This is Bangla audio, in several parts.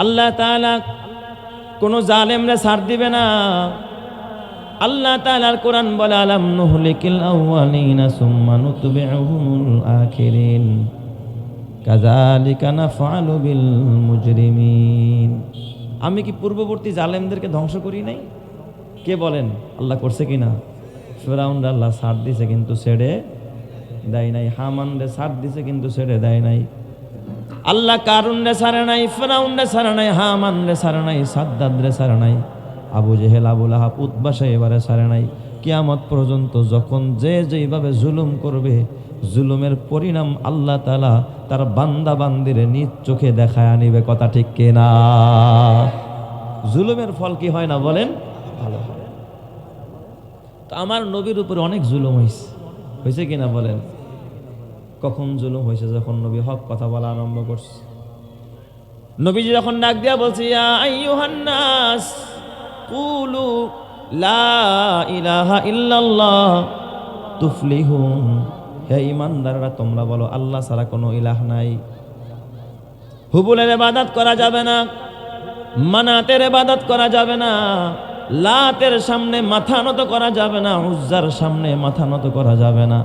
আল্লাহ তাআলা কোন জালেমরে ছাড় দিবে না। আল্লাহ তাআলার কোরআন বলে আলাম নুহলিকিল আউয়ালিনা সুম্মা নুতবিউহুমুল আখিরিন কাযালিকা নাফআলু বিল মুজরিমিন। আমি কি পূর্ববর্তী জালেমদেরকে ধ্বংস করি নাই? কে বলেন? আল্লাহ করছে কিনা? ফিরআউন আল্লাহ ছাড় দিছে কিন্তু ছেড়ে দেয় নাই। হামান রে ছাড় দিছে কিন্তু ছেড়ে দেয় নাই। আল্লাহ কারুন রে ছাড়ে নাই, ফিরআউন রে ছাড়ে নাই, হামান রে ছাড়ে নাই, সাদ্দাদ রে ছাড়ে নাই, আবু জেহেল, আবু লাহাব, উতবা এবারে ছাড়ে নাই। কিয়ামত পর্যন্ত যখন যে যেইভাবে জুলুম করবে, জুলুমের পরিণাম আল্লাহ তাআলা তার বান্দা বান্দিরে নিজ চোখে দেখায় আনিবে। কথা ঠিক কিনা? জুলুমের ফল কি হয় না বলেন? ভালো হয়। তো আমার নবীর উপরে অনেক জুলুম হয়েছে কিনা বলেন? কখন জুলুম হয়েছে? যখন নবী হক কথা বলা আরম্ভ করছে। নবীজি যখন ডাক দিয়া বলছে ইয়া আইয়ুহান নাস কুলু লা ইলাহা ইল্লাল্লাহ তুফলিহুন, হে ঈমানদাররা তোমরা বলো আল্লাহ ছাড়া কোনো ইলাহ নাই। হুবুলের ইবাদত করা যাবে না, মানাতের ইবাদত করা যাবে না, লাতের সামনে মাথা নত করা যাবে না, উজ্জার সামনে মাথা নত করা যাবে না,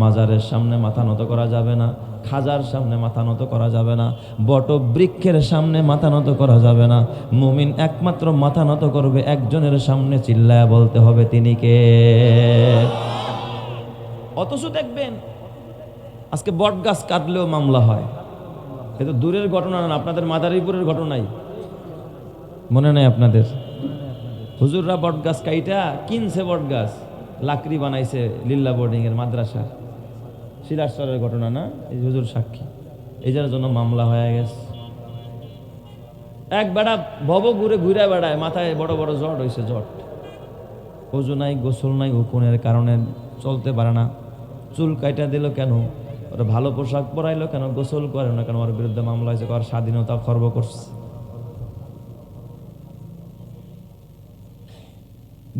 মাজারের সামনে মাথা নত করা যাবে না, খাজার সামনে মাথা নত করা যাবে না, বট বৃক্ষের সামনে মাথা নত করা যাবে না। মুমিন একমাত্র মাথা নত করবে একজনের সামনে, চিল্লায়া বলতে হবে তিনি কে। অথচ দেখবেন আজকে বট গাছ কাটলেও মামলা হয়। কিন্তু দূরের ঘটনা না, আপনাদের মাদারীপুরের ঘটনাই মনে নাই আপনাদের? হুজুররা বট গাছ কাইটা কিনছে, বট গাছ লাকড়ি বানাইছে লিল্লা বোর্ডিং এর মাদ্রাসা, শিলারচরের ঘটনা না? এই হুজুর সাক্ষী। এই জন্য মামলা হয়ে গেছে। এক বেড়া ভব ঘুরে ঘুরে বেড়ায়, মাথায় বড় বড় জট হয়েছে, জট। ওজু নাই, গোসল নাই, উকুনের কারণে চলতে পারে না। চুল কাইটা দিল কেন? ওরা ভালো পোশাক পরাইলো কেন? গোসল করে না কেন? ওর বিরুদ্ধে মামলা হয়েছে, ওর স্বাধীনতা খর্ব করছে।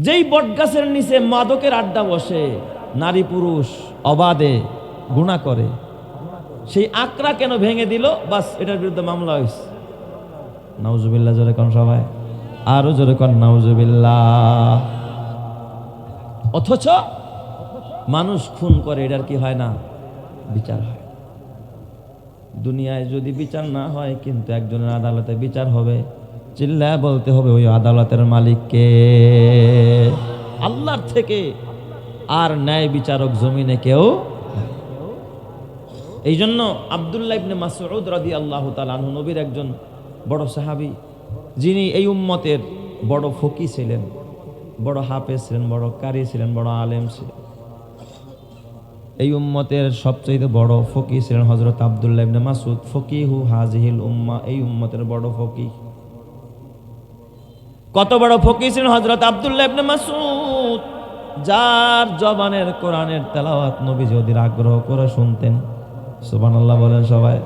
যেই বট গাছের নিচে মাদকের আড্ডা বসে, নারী পুরুষ অবাধে গুনাহ করে, সেই আকড়া কেন ভেঙে দিল? বাস, এটার বিরুদ্ধে মামলা হয়েছে। নাউজুবিল্লাহ জোরে কোন সবাই, আরো জোরে কোন নাউজুবিল্লাহ। অথচ মানুষ খুন করে, এটার কি হয় না? বিচার হয়। দুনিয়ায় যদি বিচার না হয়, কিন্তু একজনের আদালতে বিচার হবে, চিল্লায় বলতে হবে ওই আদালতের মালিককে। আল্লাহর থেকে আর ন্যায় বিচারক জমিনে কেউ। এই জন্য আব্দুল্লাহ ইবনে মাসউদ রাদিয়াল্লাহু তাআলা আনহু, নবীর একজন বড় সাহাবী, যিনি এই উম্মতের বড় ফকি ছিলেন, বড় হাফেজ ছিলেন, বড় কারি ছিলেন, বড় আলেম ছিলেন। এই উম্মতের সবচেয়ে বড় ফকি ছিলেন হযরত আব্দুল্লাহ ইবনে মাসউদ, ফকিহু হাযিহিল উম্মাহ, এই উম্মতের বড় ফকি। কত বড় ফকি ছিলেন হযরত আব্দুল্লাহ ইবনে মাসউদ, যার জবানের কোরআনের তেলাওয়াত নবীজি ওদের আগ্রহ করে শুনতেন। সুবহানাল্লাহ বলেন সবাই।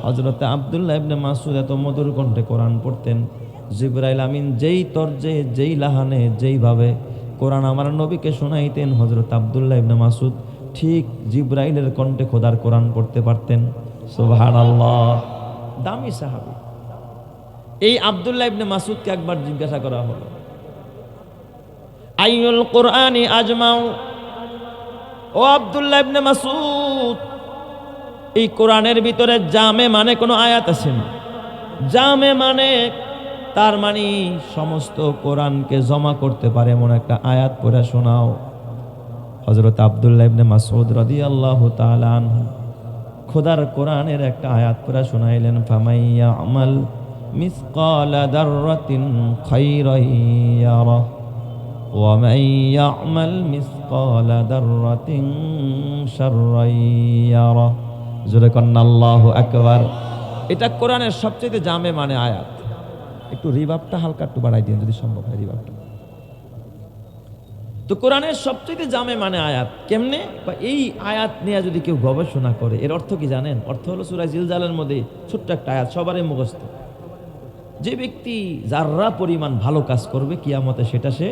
হযরত আব্দুল্লাহ ইবনে মাসউদ এত মধুর কণ্ঠে কোরআন পড়তেন, জিবরাইল আমিন যেই তরজে, যেই লাহানে, যেইভাবে কোরআন আমার নবীকে শোনাইতেন, হযরত আব্দুল্লাহ ইবনে মাসউদ ঠিক জিবরাইলের কণ্ঠে খোদার কোরআন পড়তে পারতেন। সুবহানাল্লাহ, দামি সাহাবী। এই আব্দুল্লাহ ইবনে মাসউদকে একবার জিজ্ঞাসা করা হলো, আইয়ুল কোরআনি আজমাউ, ও আব্দুল্লাহ ইবনে মাসউদ, এই কোরআনের ভিতরে জামে মানে কোনো আয়াত আছে না? জামে মানে তার মানে সমস্ত কোরআনকে জমা করতে পারে এমন একটা আয়াত পড়ে শোনাও। হযরত আব্দুল্লাহ ইবনে মাসউদ রাদিয়াল্লাহু তাআলা আনহু খোদার কোরআনের একটা আয়াত পড়ে শোনাইলেন, ফামাইয়া আমাল মিসকালা দাররাতিন খায়রান ইয়ারা ওয়া মাইয়া আমাল মিসকালা দাররাতিন শাররান ইয়ারা। জোরে কন্না আল্লাহু আকবার। এটা কোরআনের সবচেয়ে জামে মানে আয়াত। একটু রিভাবটা হালকা একটু বাড়াই দিন যদি সম্ভব হয়, রিভাবটা। তো কোরআনের সবচেয়ে জামে মানে আয়াত। কেমনে? এই আয়াত নিয়ে যদি কেউ গবেষণা করে, এর অর্থ কি জানেন? অর্থ হলো সূরা জিলজালের মধ্যে ছোট্ট একটা আয়াত, সবারই মুখস্থ। যে ব্যক্তি যাররা পরিমাণ ভালো কাজ করবে, কিয়ামতে সেটা সে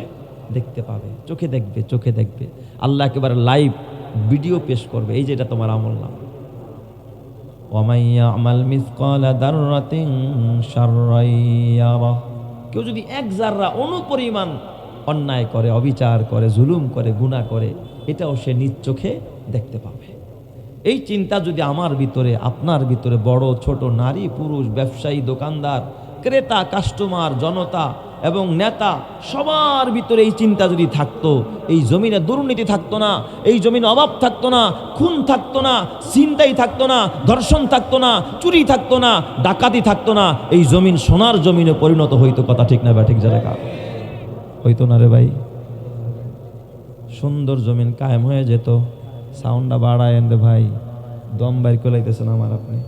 দেখতে পাবে, চোখে দেখবে, চোখে দেখবে। আল্লাহ একেবারে লাইভ ভিডিও পেশ করবে, এই যে এটা তোমার আমল নাম। ওয়া মান ইয়ামাল মিসকালা দাররাতিন শাররান ইয়ারা। কেউ যদি এক যাররা অনুপরিমাণ অন্যায় করে, অবিচার করে, জুলুম করে, গুনাহ করে, এটাও সে নিজ চোখে দেখতে পাবে। এই চিন্তা যদি আমার ভিতরে, আপনার ভিতরে, বড় ছোট, নারী পুরুষ, ব্যবসায়ী, দোকানদার, ক্রেতা, কাস্টমার, জনতা এবং নেতা, সবার ভিতরে এই চিন্তা যদি থাকতো, এই জমিনে দুর্নীতি থাকতো না, এই জমিনে অভাব থাকতো না, খুন থাকতো না, ছিনতাই থাকতো না, ধর্ষণ থাকতো না, চুরি থাকতো না, ডাকাতি থাকতো না, এই জমিন সোনার জমিনে পরিণত হইতো। কথা ঠিক না? ঠিক জায়গা হইতো না রে ভাই? সুন্দর জমিন কায়েম হয়ে যেত। সাউন্ডটা বাড়ায়েন রে ভাই, দম বাইর করে লাইতেছেন আমার আপনি।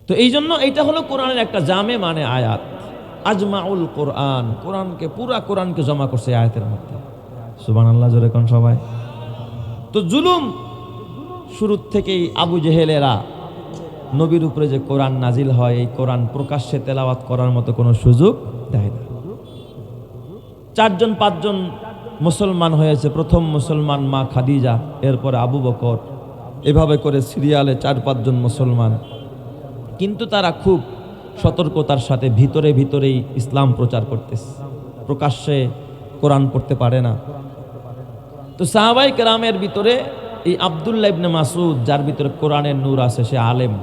তো এই জন্য এইটা হলো কোরআনের একটা জামে মানে আয়াত, আজমাউল কোরআন। কোরআনকে, পুরা কোরআনকে জমা করছে আয়াতের মধ্যে। সুবহানাল্লাহ জোরে কোন সবাই। তো জুলুম শুরু থেকেই আবু জেহেলেরা নবীর উপরে যে কোরআন নাজিল হয়, এই কোরআন প্রকাশ্যে তেলাওয়াত করার মতো কোনো সুযোগ দেয় না। 4জন 5জন মুসলমান হয়েছে। প্রথম মুসলমান মা খাদিজা, এরপরে আবু বকর, এভাবে করে সিরিয়ালে 4-5 জন মুসলমান। কিন্তু তারা খুব সতর্কতার সাথে ভিতরে ভিতরেই ইসলাম প্রচার করতেছে, প্রকাশ্যে কোরআন পড়তে পারে না। তো সাহাবায়ে কেরামের ভিতরে এই আব্দুল্লাহ ইবনে মাসউদ, যার ভিতরে কোরআনের নূর আছে, সে আলেম।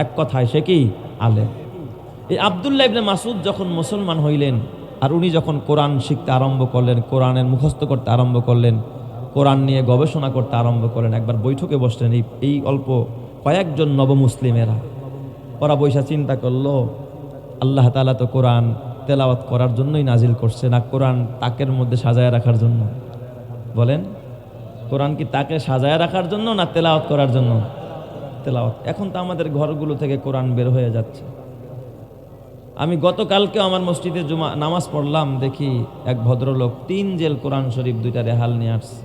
এক কথায় সে কি? আলেম। এই আব্দুল্লাহ ইবনে মাসউদ যখন মুসলমান হইলেন, আর উনি যখন কোরআন শিখতে আরম্ভ করলেন, কোরআনের মুখস্থ করতে আরম্ভ করলেন, কোরআন নিয়ে গবেষণা করতে আরম্ভ করলেন, একবার বৈঠকে বসলেন এই অল্প কয়েকজন নবমুসলিমেরা। ওরা বৈশা চিন্তা করলো, আল্লাহ তাআলা তো কোরআন তেলাওয়াত করার জন্যই নাজিল করছে, না কোরআন তাকের মধ্যে সাজায় রাখার জন্য? বলেন, কোরআন কি তাকে সাজায় রাখার জন্য না তেলাওয়াত করার জন্য? তেলাওয়াত। এখন তো আমাদের ঘরগুলো থেকে কোরআন বের হয়ে যাচ্ছে। আমি গতকালকে আমার মসজিদে জুমা নামাজ পড়লাম, দেখি এক ভদ্রলোক 3 জেল কোরআন শরীফ 2টা রেহাল নিয়ে আসছে।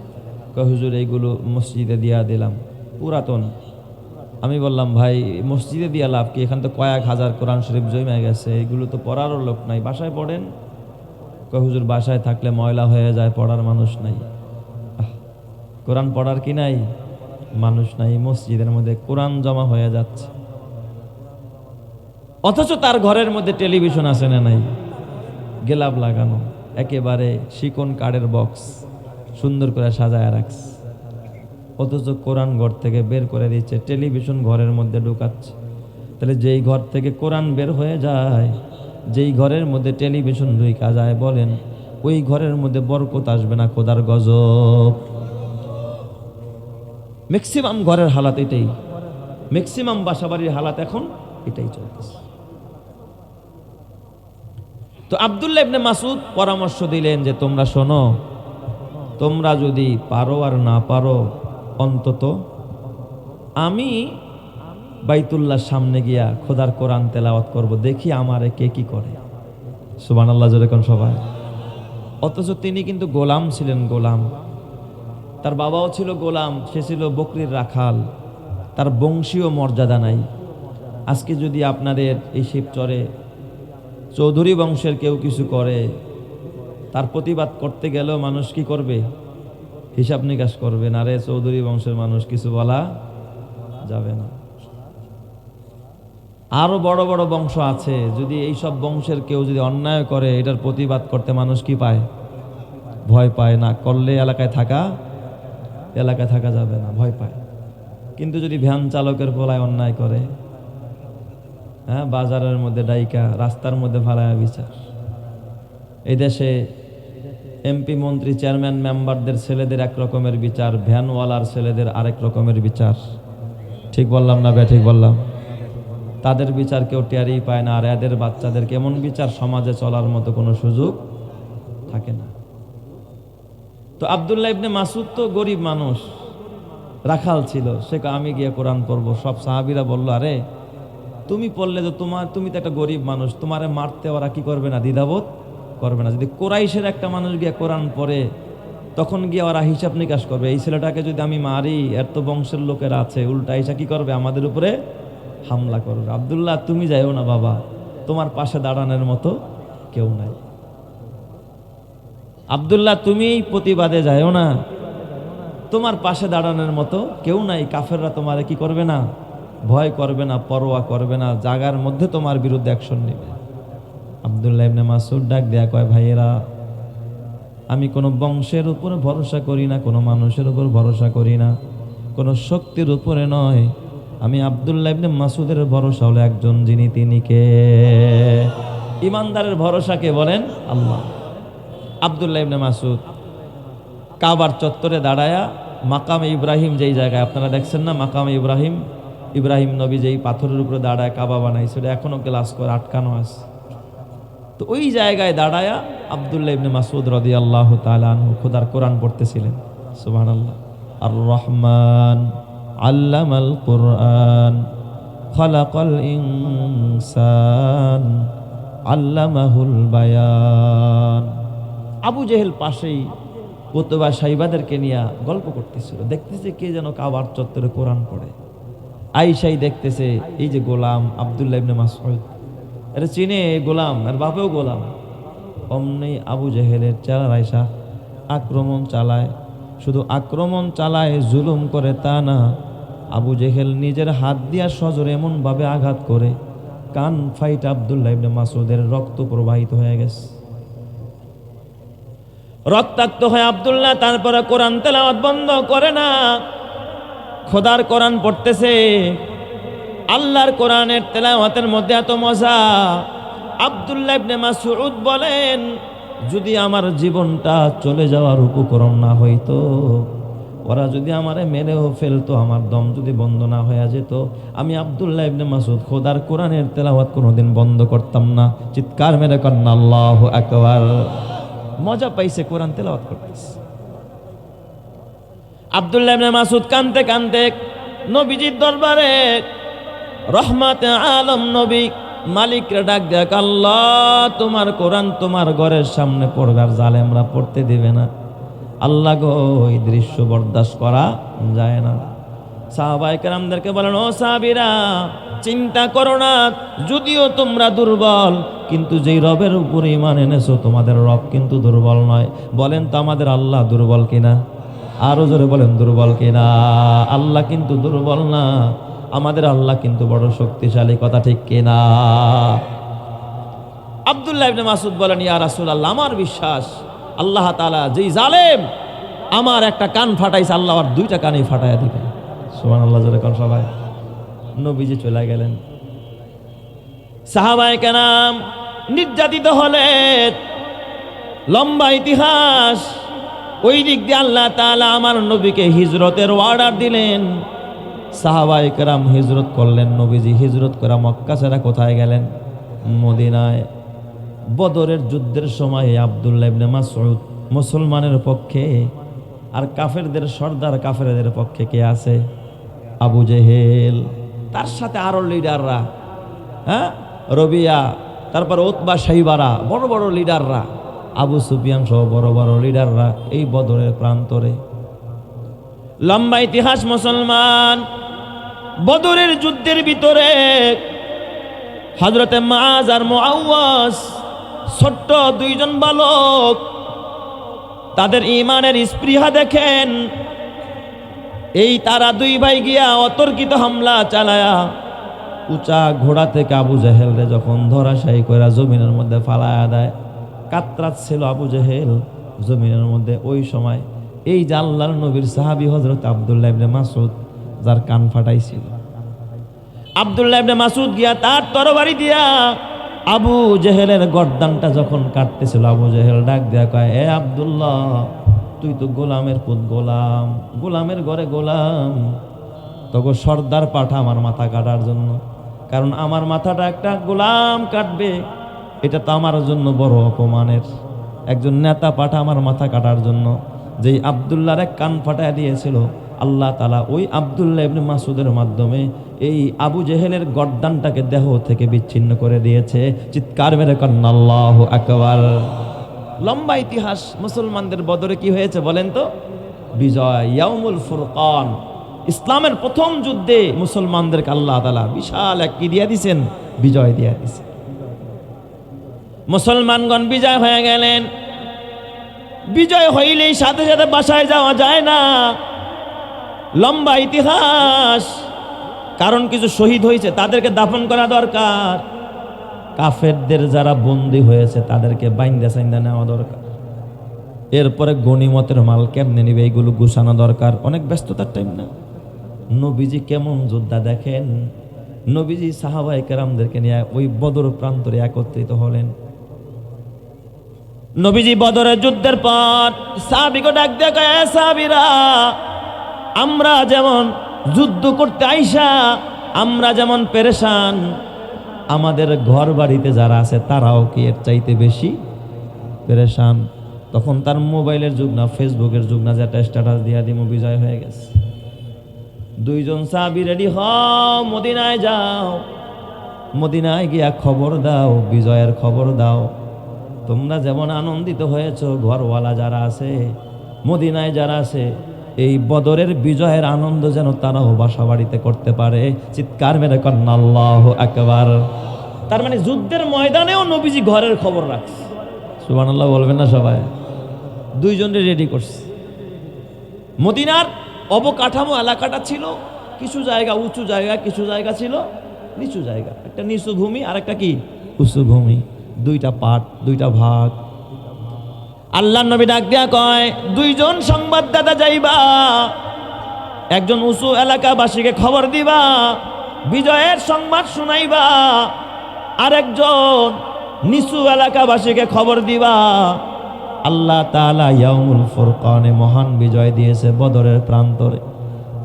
কয় হুজুর, এইগুলো মসজিদে দিয়া দিলাম, পুরাতন। আমি বললাম, ভাই মসজিদে দিয়া লাভ কি? এখান তো কয়েক হাজার কোরআন শরীফ জমে গেছে, এগুলো তো পড়ারও লোক নাই, বাসায় পড়েন। কয় হুজুর, বাসায় থাকলে ময়লা হয়ে যায়, পড়ার মানুষ নাই। কোরআন পড়ার কি নাই? মানুষ নাই। মসজিদের মধ্যে কোরআন জমা হয়ে যাচ্ছে, অথচ তার ঘরের মধ্যে টেলিভিশন আছে না নাই? গেলাপ লাগানো, একেবারে শিকন কাঠের বক্স সুন্দর করে সাজায় রাখছে, অথচ কোরআন ঘর থেকে বের করে দিচ্ছে, টেলিভিশন ঘরের মধ্যে ঢুকাচ্ছে। তাহলে যেই ঘর থেকে কোরআন বের হয়ে যায়, যেই ঘরের মধ্যে টেলিভিশন ঢুকা যায়, বলেন ওই ঘরের মধ্যে বরকত আসবে না খোদার গজব? ম্যাক্সিমাম ঘরের হালাত এটাই, ম্যাক্সিমাম বাসাবাড়ির হালাত এখন এটাই চলতেছে। তো আব্দুল্লাহ ইবনে মাসউদ পরামর্শ দিলেন যে, তোমরা শোনো, তোমরা যদি পারো আর না পারো, অন্তত আমি বাইতুল্লাহর সামনে গিয়া খোদার কোরআন তেলাওয়াত করব, দেখি আমারে কে কি করে। সুবহানাল্লাহ জোরে কোন সবাই। অথচ তিনি কিন্তু গোলাম ছিলেন, গোলাম। তার বাবাও ছিল গোলাম, সে ছিল বকরির রাখাল, তার বংশীয় মর্যাদা নাই। আজকে যদি আপনাদের এই শিবচরে চৌধুরী বংশের কেউ কিছু করে, তার প্রতিবাদ করতে গেলেও মানুষ কি করবে? হিসাব নিকাশ করবে, না রে চৌধুরী বংশের মানুষ, কিছু বলা যাবে না। আরো বড় বড় বংশ আছে, যদি এই সব বংশের কেউ যদি অন্যায় করে, এটার প্রতিবাদ করতে মানুষ কি পায়? ভয় পায়। না করলে এলাকায় থাকা যাবে না, ভয় পায়। কিন্তু যদি ভ্যান চালকের পোলায় অন্যায় করে, হ্যাঁ, বাজারের মধ্যে ডাইকা, রাস্তার মধ্যে ফালায়া বিচার। এই দেশে এমপি, মন্ত্রী, চেয়ারম্যান, মেম্বারদের ছেলেদের এক রকমের বিচার, ভ্যানওয়ালার ছেলেদের আরেক রকমের বিচার। ঠিক বললাম না বে? ঠিক বললাম। তাদের বিচার কেউ টেরই পায় না, আর এদের বাচ্চাদের কেমন বিচার, সমাজে চলার মতো কোনো সুযোগ থাকে না। তো আব্দুল্লাহ ইবনে মাসউদ তো গরিব মানুষ, রাখাল ছিল, সে আমি গিয়ে কোরআন পড়বো। সব সাহাবীরা বলল, আরে তুমি পড়লে তো তুমি তো একটা গরিব মানুষ, তোমারে মারতে ওরা কি করবে না? দ্বিধাবোধ করবে না। যদি কোরাইশের একটা মানুষ গিয়ে কোরআন পড়ে, তখন গিয়ে ওরা হিসাব নিকাশ করবে, এই ছেলেটাকে যদি আমি মারি, এর তো বংশের লোকেরা আছে, উল্টা এসে কি করবে? আমাদের উপরে হামলা করবে। আব্দুল্লাহ, তুমি যাইও না বাবা, তোমার পাশে দাঁড়ানোর মতো কেউ নাই। আব্দুল্লাহ, তুমি প্রতিবাদে যাইও না, তোমার পাশে দাঁড়ানোর মতো কেউ নাই। কাফেররা তোমারে কি করবে না, ভয় করবে না, পরোয়া করবে না, জাগার মধ্যে তোমার বিরুদ্ধে অ্যাকশন নেবে। আব্দুল্লাহ ইবনে মাসউদ ডাক দেয়া কয়, ভাইয়েরা, আমি কোনো বংশের উপর ভরসা করি না, কোনো মানুষের উপর ভরসা করি না, কোনো শক্তির উপরে নয়। আমি আব্দুল্লাহ ইবনে মাসউদের ভরসা হলো একজন, যিনি তিনি কে? ইমানদারের ভরসাকে বলেন আল্লাহ। আব্দুল্লাহ ইবনে মাসউদ কাবার চত্বরে দাঁড়ায়া মাকামে ইব্রাহিম, যেই জায়গায় আপনারা দেখছেন না মাকামে ইব্রাহিম, ইব্রাহিম নবী যেই পাথরের উপরে দাঁড়ায় কাবা বানাইছিল, এখনো গ্লাস করে আটকানো আছে। তো ওই জায়গায় দাঁড়ায়া আব্দুল্লাহ ইবনে মাসউদ রাদিয়াল্লাহু তাআলা আনহু খোদার কোরআন পড়তেছিলেন। সুবহানাল্লাহ। আর রহমান আল্লামাল কুরআন খালাকাল ইনসান আল্লামাহুল বায়ান। আবু জেহেল পাশেই কুতুবা সাইবাদেরকে নিয়ে গল্প করতেছিল, দেখতেছে কে যেন কাবার চত্বরে কোরআন পড়ে। আয়েশাই দেখতেছে এই যে গোলাম আব্দুল্লাহ ইবনে মাসউদ, এটা চিনে গোলাম, আর বাপেও গোলাম। অমনি আবু জেহেলের চেহারা আয়েশা আক্রমণ চালায়। শুধু আক্রমণ চালায়, জুলুম করে তা না, আবু জেহেল নিজের হাত দিয়া সজোরে এমন ভাবে আঘাত করে কান ফাইট আব্দুল্লাহ ইবনে মাসউদের রক্ত প্রবাহিত হয়ে গেছে, রক্তাক্ত হয়ে আব্দুল্লাহ তারপরে কোরআন তেলাওয়াত বন্ধ করে না, খোদার কোরআন পড়তেছে। আল্লাহর কোরআনের তেলাওয়াতের মধ্যে এত মজা। আব্দুল্লাহ ইবনে মাসউদ বলেন, যদি আমার জীবনটা চলে যাওয়ার উপকরণ না হইতো, ওরা যদি আমারে মেরেও ফেলতো, আমার দম যদি বন্ধ না হয়ে যেত, আমি আব্দুল্লাহ ইবনে মাসউদ খোদার কোরআনের তেলাওয়াত কোনোদিন বন্ধ করতাম না। চিৎকার মেরে কন্না আল্লাহু আকবার। মজা পাইছে কোরআন তেলাওয়াত করতেছে। আব্দুল্লাহ ইবনে মাসউদ কানতে কানতে নবীজির দরবারে রহমাতে আলম নবী মালিকরে ডাক দেখ, আল্লাহ তোমার কোরআন তোমার ঘরের সামনে পড়বে আর জালেমরা পড়তে দেবে না। আল্লাহ গো, এই দৃশ্য বরদাস্ত করা যায় না। সাহাবায়ে কেরামদেরকে বলেন, ও সাহাবীরা, চিন্তা করো না, যদিও তোমরা দুর্বল, কিন্তু যেই রবের উপর ঈমান এনেছো, তোমাদের রব কিন্তু দুর্বল নয়। বলেন তো আমাদের আল্লাহ দুর্বল কিনা? আরো জোরে বলেন, দুর্বল কিনা? আল্লাহ কিন্তু দুর্বল না, আমাদের আল্লাহ কিন্তু বড় শক্তিশালী। কথা ঠিক কিনা? আব্দুল্লাহ ইবনে মাসউদ বলেন, ইয়া রাসূলুল্লাহ, আমার বিশ্বাস আল্লাহ তাআলা যেই জালেম আমার একটা কান ফাটাইছে, আল্লাহ আর দুইটা কানই ফাটাইয়া দিবেন। সুবহানাল্লাহ জোরে কোন সবাই। নবীজি চলে গেলেন। সাহাবায়ে কেরাম নির্যাতিত হলেন, লম্বা ইতিহাস। ওই দিক দিয়ে আল্লাহ তাআলা আমার নবীকে হিজরতের অর্ডার দিলেন। সাহাবায়ে কেরাম হিজরত করলেন। নবীজি হিজরত করে মক্কা ছেড়ে কোথায় গেলেন? মদিনায়। বদরের যুদ্ধের সময় আব্দুল্লাহ ইবনে মাসউদ মুসলমানের পক্ষে, আর কাফেরদের সর্দার কাফেরদের পক্ষে কে আছে? আবু জেহেল, তার সাথে আরো লিডাররা, হ্যাঁ, রবিয়া, তারপর উতবা শাইবারা, বড় বড় লিডাররা, আবু সুফিয়ান সহ বড় বড় লিডাররা এই বদরের প্রান্তরে। লম্বা ইতিহাস মুসলমান। বদরের যুদ্ধের ভিতরে হযরতে মুআজ আর মুআওয়াজ, ছোট্ট দুইজন বালক, তাদের ঈমানের স্পৃহা দেখেন। এই তারা দুই ভাই গিয়া অতর্কিত হামলা চালায়া উঁচা ঘোড়া থেকে আবু জেহেলরে যখন ধরাশায়ী কইরা জমিনের মধ্যে ফালায়া দেয়, কাতরাত ছিল আবু জেহেল জমিনের মধ্যে। ওই সময় এই যে আল্লাহর নবীর সাহাবী হযরত আব্দুল্লাহ ইবনে মাসউদ, যার কান ফাটাইছিল, আব্দুল্লাহ ইবনে মাসউদ গিয়া তার তরবারি দিয়া আবু জেহেলের গর্দানটা যখন কাটতেছিল, আবু জেহেল ডাক দেয়া কয়, এ আব্দুল্লাহ, তুই তো গোলামের পুত, গোলাম, গোলামের ঘরে গোলাম, তখন সর্দার পাঠা আমার মাথা কাটার জন্য, কারণ আমার মাথাটা একটা গোলাম কাটবে, এটা তো আমার জন্য বড় অপমানের। একজন নেতা পাঠা আমার মাথা কাটার জন্য। যেই আব্দুল্লাহর এক কান ফাটায় দিয়েছিল, আল্লাহ তাআলা ওই আব্দুল্লাহ ইবনে মাসউদের মাধ্যমে এই আবু জেহেলের গর্দানটাকে দেহ থেকে বিচ্ছিন্ন করে দিয়েছে। চিৎকার মেরে কন্না আল্লাহু আকবার। লম্বা ইতিহাস মুসলমানদের। বদরে কি হয়েছে বলেন তো? বিজয়, ইয়াউমুল ফুরকান। ইসলামের প্রথম যুদ্ধে মুসলমানদেরকে আল্লাহ তাআলা বিশাল এক কি দিয়া দিয়েছেন? বিজয় দিয়া দিয়েছেন। মুসলমানগণ বিজয় হয়ে গেলেন। বিজয় হইলেই সাথে সাথে বাসায় যাওয়া যায় না। লম্বা ইতিহাস। কারণ কিছু শহীদ হয়েছে, তাদেরকে দাফন করা দরকার। কাফেরদের যারা বন্দী হয়েছে তাদেরকে বাইন্দা সাইন্দা নেওয়া দরকার। এরপরে গনিমতের মাল কেমনে নিবে এইগুলো গুছানো দরকার। অনেক ব্যস্ততার টাইম না। নবীজি কেমন যোদ্ধা দেখেন, নবীজি সাহাবায়ে কেরামদেরকে নিয়ে ওই বদর প্রান্তরে একত্রিত হলেন। নবীজি বদরের যুদ্ধের পর সাহাবীকে ডাক দিয়ে কয়, সাহাবীরা, আমরা যেমন যুদ্ধ করতে আইসা আমরা যেমন পেরেশান, আমাদের ঘর বাড়িতে যারা আছে তারাও কি এর চাইতে বেশি পেরেশান? তখন তার মোবাইলের যুগ না, ফেসবুকের যুগ না, যেটা স্ট্যাটাস দিয়া দিমু বিজয় হয়ে গেছে। দুইজন সাহাবী রেডি হও, মদিনায় যাও, মদিনায় গিয়া খবর দাও, বিজয়ের খবর দাও। তোমরা যেমন আনন্দিত হয়েছ, ঘরওয়ালা যারা আছে, মদিনায় যারা আছে, এই বদরের বিজয়ের আনন্দ যেন তারাও বাসা বাড়িতে করতে পারে। চিৎকার মেরে কন্যা আল্লাহু আকবার। তার মানে যুদ্ধের ময়দানেও নবীজি ঘরের খবর রাখছে। সুবহানাল্লাহ বলবেন না সবাই? দুইজনে রেডি করছে। মদিনার অবকাঠামো এলাকাটা ছিল কিছু জায়গা উঁচু জায়গা, কিছু জায়গা ছিল নিচু জায়গা। একটা নিচু ভূমি আর একটা কি উঁচু ভূমি, দুইটা পার্ট, দুইটা ভাগ। আল্লাহর নবী ডাক দিয়া কয়, দুইজন সংবাদদাতা যাইবা, একজন উঁচু এলাকাবাসীকে খবর দিবা, বিজয়ের সংবাদ শুনাইবা, আরেকজন নিচু এলাকাবাসীকে খবর দিবা আল্লাহ তাআলা ইয়াউমুল ফুরকানে মহান বিজয় দিয়েছে বদরের প্রান্তরে।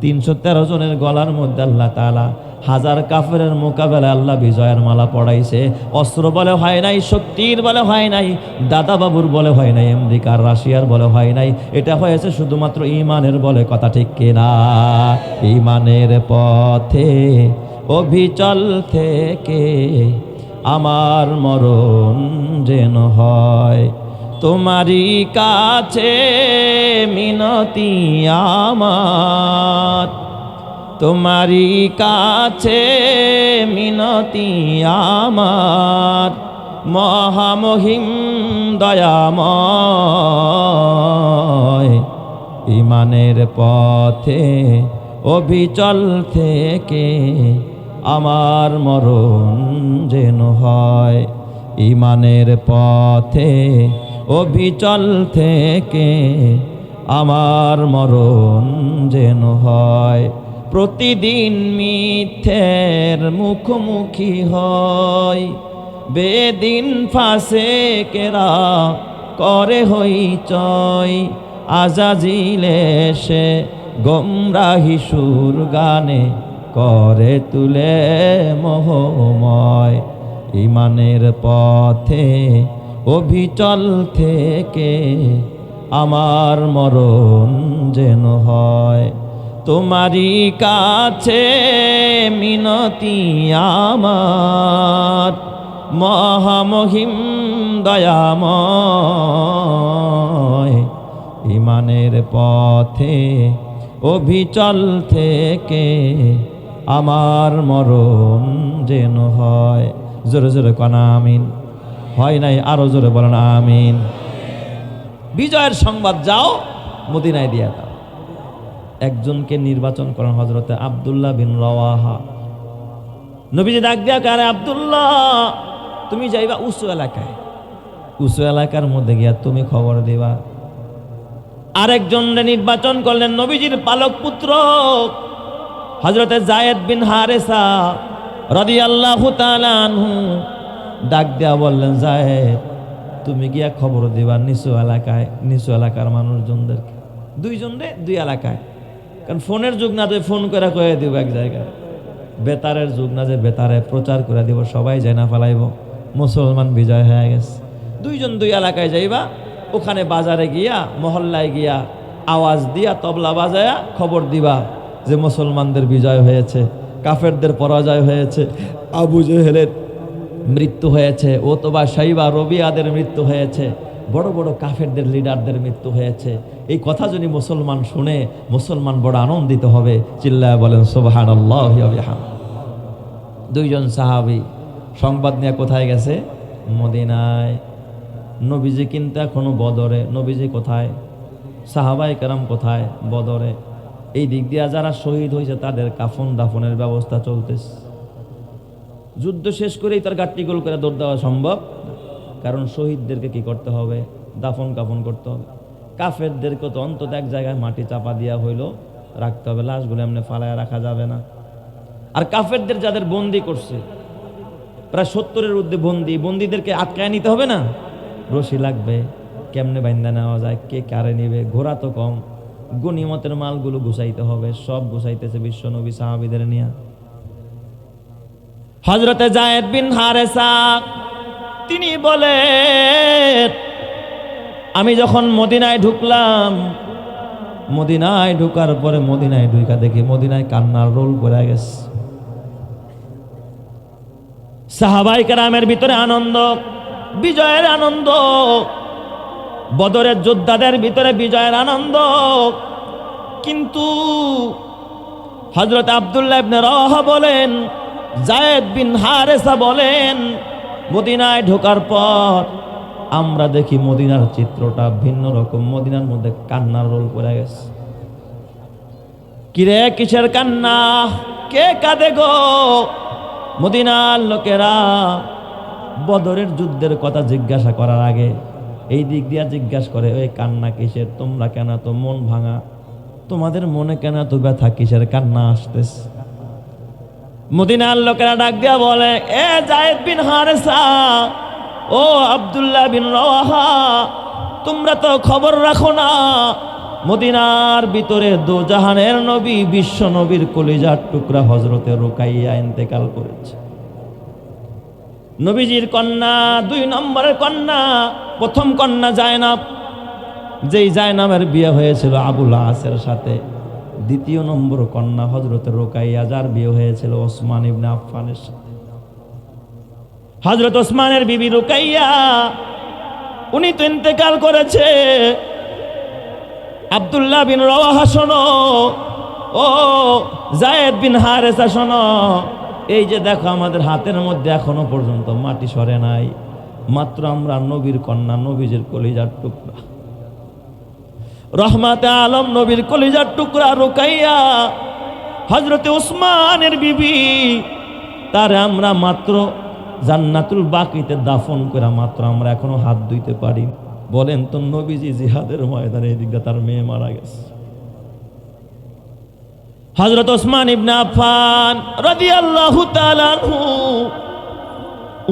313 জনের গলার মধ্যে আল্লাহ তাআলা হাজার কাফেরের মোকাবেলায় আল্লাহ বিজয়ের মালা পড়াইছে। অস্ত্র বলে হয় নাই, শক্তির বলে হয় নাই, দাদা বাবুর বলে হয় নাই, আমেরিকার রাশিয়ার বলে হয় নাই, এটা হয়েছে শুধুমাত্র ঈমানের বলে। কথা ঠিক কিনা? ঈমানের পথে অবিচল থেকে আমার মরণ যেন হয়, তোমারই কাছে মিনতি আমার, তোমারই কাছে মিনতি আমার, মহামহিম দয়াময়। ঈমানের পথে অবিচল থেকে আমার মরণ যেন হয়, ঈমানের পথে অবিচল থেকে আমার মরণ যেন হয়। প্রতিদিন মিথ্যের মুখোমুখি হয়, বেদিন ফাসেকেরা করে হইচয়, আজাজিলে সে গোমরাহি সুর গানে করে তুলে মোহময়। ঈমানের পথে অবিচল থেকে আমার মরণ যেন হয়, তোমারই কাছে মিনতি আমার, মহামহিম দয়াময়। ঈমানের পথে অবিচল থেকে আমার মরণ যেন হয়। জোরে জোরে কানা আমিন। হয় নাই? আরো জোরে বলেন আমিন। বিজয়ের সংবাদ যাও মদিনায় দিয়া দাও। একজনকে নির্বাচন করেন হযরতে আব্দুল্লাহ বিন রাওয়াহা। নবীজি ডাক দিয়া কয়, আব্দুল্লাহ, তুমি যাইবা উঁচু এলাকায়, উঁচু এলাকার মধ্যে গিয়া তুমি খবর দিবা। আরেকজনকে নির্বাচন করলেন নবীজির পালক পুত্র হযরতে যায়েদ বিন হারেসা রাদিয়াল্লাহু তাআলা আনহু। ডাক দেয়া বললেন, যায়েদ, তুমি গিয়া খবর দিবা নিচু এলাকায়, নিচু এলাকার মানুষজনদেরকে। দুইজনে দুই এলাকায়, কারণ ফোনের যুগ না যে ফোন করে কয়ে দিব এক জায়গায়, বেতারের যুগ না যে বেতারে প্রচার করে দিব সবাই যায় না ফেলাইব, মুসলমান বিজয় হয়ে গেছে। দুইজন দুই এলাকায় যাইবা, ওখানে বাজারে গিয়া মহল্লায় গিয়া আওয়াজ দিয়া তবলা বাজায়া খবর দিবা যে মুসলমানদের বিজয় হয়েছে, কাফেরদের পরাজয় হয়েছে, আবু জেহেলের মৃত্যু হয়েছে, ওতবা সাইবা রবিয়াদের মৃত্যু হয়েছে, বড় বড় কাফেরদের লিডারদের মৃত্যু হয়েছে। এই কথা যদি মুসলমান শুনে, মুসলমান বড় আনন্দিত হবে। চিল্লায় বলেন সুবহানাল্লাহি ওয়া বিহামদিহি। দুইজন সাহাবী সংবাদ নিয়ে কোথায় গেছে? মদিনায়। নবীজি কিন্তু এখনো বদরে। নবীজি কোথায়? সাহাবায়ে কেরাম কোথায়? বদরে। এই দিক দিয়ে যারা শহীদ হয়েছে তাদের কাফন দাফনের ব্যবস্থা চলতেছে। যুদ্ধ শেষ করেই তার গাট্টি গোল করে দৌড় দেওয়া সম্ভব, কারণ শহীদদেরকে কি করতে হবে? দাফন কাফন করতে হবে। কাফেরদেরকে তো অন্তত এক জায়গায় মাটি চাপা দেওয়া হইলো রাখতে হবে, লাশগুলো এমনি ফালায় রাখা যাবে না। আর কাফেরদের যাদের বন্দি করছে, প্রায় 70-এর ঊর্ধ্বে বন্দীদেরকে আটকায় নিতে হবে না? রশি লাগবে, কেমনে বাইন্দা নেওয়া যায়, কে কারে নিবে, ঘোড়া তো কম, গনিমতের মালগুলো গুছাইতে হবে, সব গুছাইতেছে বিশ্ব নবী সাহাবীদের নিয়ে। হযরতে যায়েদ বিন হারেসা তিনি বলেন, আমি যখন মদিনায় ঢুকলাম, মদিনায় ঢুকার পরে মদিনায় ঢুকা দেখি মদিনায় কান্নার রোল পড়ে গেছে। সাহাবায়ে কেরামের ভিতরে আনন্দ, বিজয়ের আনন্দ, বদরের যোদ্ধাদের ভিতরে বিজয়ের আনন্দ। কিন্তু হযরত আব্দুল্লাহ ইবনে রাওয়াহা বলেন, যায়েদ বিন হারেসা বলেন, মদিনায় ঢোকার পর আমরা দেখি মদিনার চিত্রটা ভিন্ন রকম, মদিনার মধ্যে কান্নার রোল পড়ে গেছে। কিরে কিসের কান্না, কে কাঁদে গো? মদিনার লোকেরা বদরের যুদ্ধের কথা জিজ্ঞাসা করার আগে এই দিক দিয়া জিজ্ঞাসা করে, ওই কান্না কিসের? তোমরা কেন তো মন ভাঙা, তোমাদের মনে কেন তো ব্যথা, কিসের কান্না আসতেছে? মদিনার লোকেরা ডাক দিয়া বলে, এ যায়েদ বিন হারেসা, ও আব্দুল্লাহ বিন রাওয়াহা, তোমরা তো খবর রাখো না, মদিনার ভিতরে দোজাহানের নবী, বিশ্ব নবীর কলিজার টুকরা হযরতে রুকাইয়া ইন্তেকাল করেছে। নবীজির কন্যা, 2 নম্বরের কন্যা, প্রথম কন্যা জায়নাব, যেই জায়নাবের বিয়ে হয়েছিল আবুল আসের সাথে। দ্বিতীয় নম্বর কন্যা হযরতে রুকাইয়া, যার বিয়ে হয়েছিল ওসমান ইবনে আফফানের সাথে। হযরত ওসমানের বিবি রুকাইয়া, উনি তো ইন্তেকাল করেছে। আব্দুল্লাহ বিন রাওয়াহা শোনো, ও যায়েদ বিন হারেসা শোনো, এই যে দেখো আমাদের হাতের মধ্যে এখনো পর্যন্ত মাটি সরে নাই, মাত্র আমরা নবীর কন্যা, নবীজির কলিজার টুকরা, রহমাতে আলম নবীর কলিজার টুকরা রুকাইয়া, হযরতে ওসমানের বিবি, তার আমরা মাত্র জান্নাতুল বাকিতে দাফন করে মাত্র আমরা এখনো হাত ধুইতে পারি। বলেন তো, নবীজি জিহাদের ময়দানে এদিকে তার মেয়ে মারা গেছে। হযরত ওসমান ইবনে আফফান রাদিয়াল্লাহু তাআলা আনহু,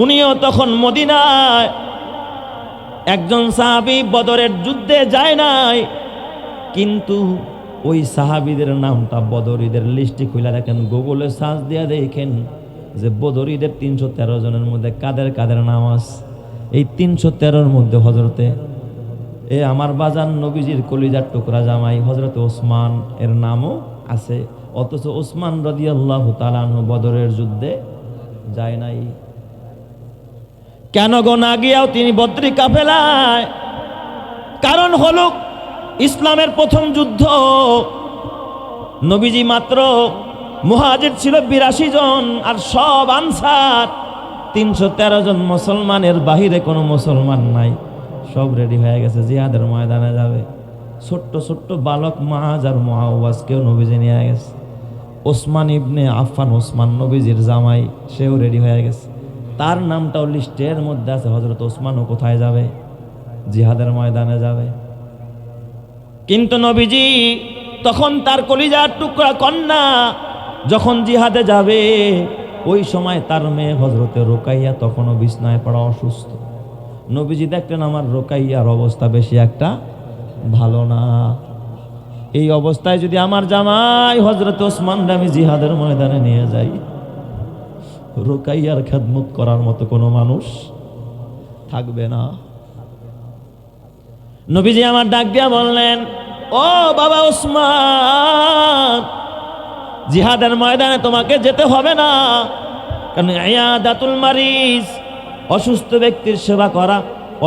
উনিও তখন মদিনায়, একজন সাহাবী বদরের যুদ্ধে যায় নাই, কিন্তু ওই সাহাবীদের নামটা বদরীদের লিস্টে খুলে দেখেন, গুগলে সার্চ দিয়ে দেখেন যে বদরীদের 313 জনের মধ্যে কাদের কাদের নাম আছে। এই 313-র মধ্যে হযরতে আমার বাজান নবীজির কলিজার টুকরা জামাই হযরতে ওসমান এর নামও আছে। অথচ ওসমান রাদিয়াল্লাহু তাআলা আনহু বদরের যুদ্ধে যায় নাই। কেন গো না গিয়াও তিনি বদরি কাফেলায়? কারণ হলো ইসলামের প্রথম যুদ্ধ, নবীজি মাত্র মুহাজির ছিল 82 জন, আর সব আনসার 313 জন, মুসলমানের বাহিরে কোনো মুসলমান নাই, সব রেডি হয়ে গেছে, জিহাদের ময়দানে যাবে। ছোট্ট ছোট্ট বালক মুআজ আর মুআওয়াজকেও নবীজি নিয়ে গেছে। ওসমান ইবনে আফফান, ওসমান নবীজির জামাই, সেও রেডি হয়ে গেছে, তার নামটাও লিস্টের মধ্যে আছে। হযরত ওসমানও কোথায় যাবে? জিহাদের ময়দানে যাবে। কিন্তু নবীজি তখন তার কলিজার টুকরা কন্যা যখন জিহাদে যাবে, ওই সময় তার মেয়ে হযরতে রুকাইয়া তখনও বিছনায় পড়া, অসুস্থ। নবীজি দেখলেন আমার রুকাইয়ার অবস্থা বেশি একটা ভালো না, এই অবস্থায় যদি আমার জামাই হযরত ওসমানকে আমি জিহাদের ময়দানে নিয়ে যাই, রুকাইয়ার খেদমত করার মতো কোনো মানুষ থাকবে না। নবীজি আমার ডাক দিয়া বললেন, ও বাবা ওসমান, জিহাদের ময়দানে তোমাকে যেতে হবে না, কারণ ইয়াদাতুল মারিজ, অসুস্থ ব্যক্তির সেবা করা,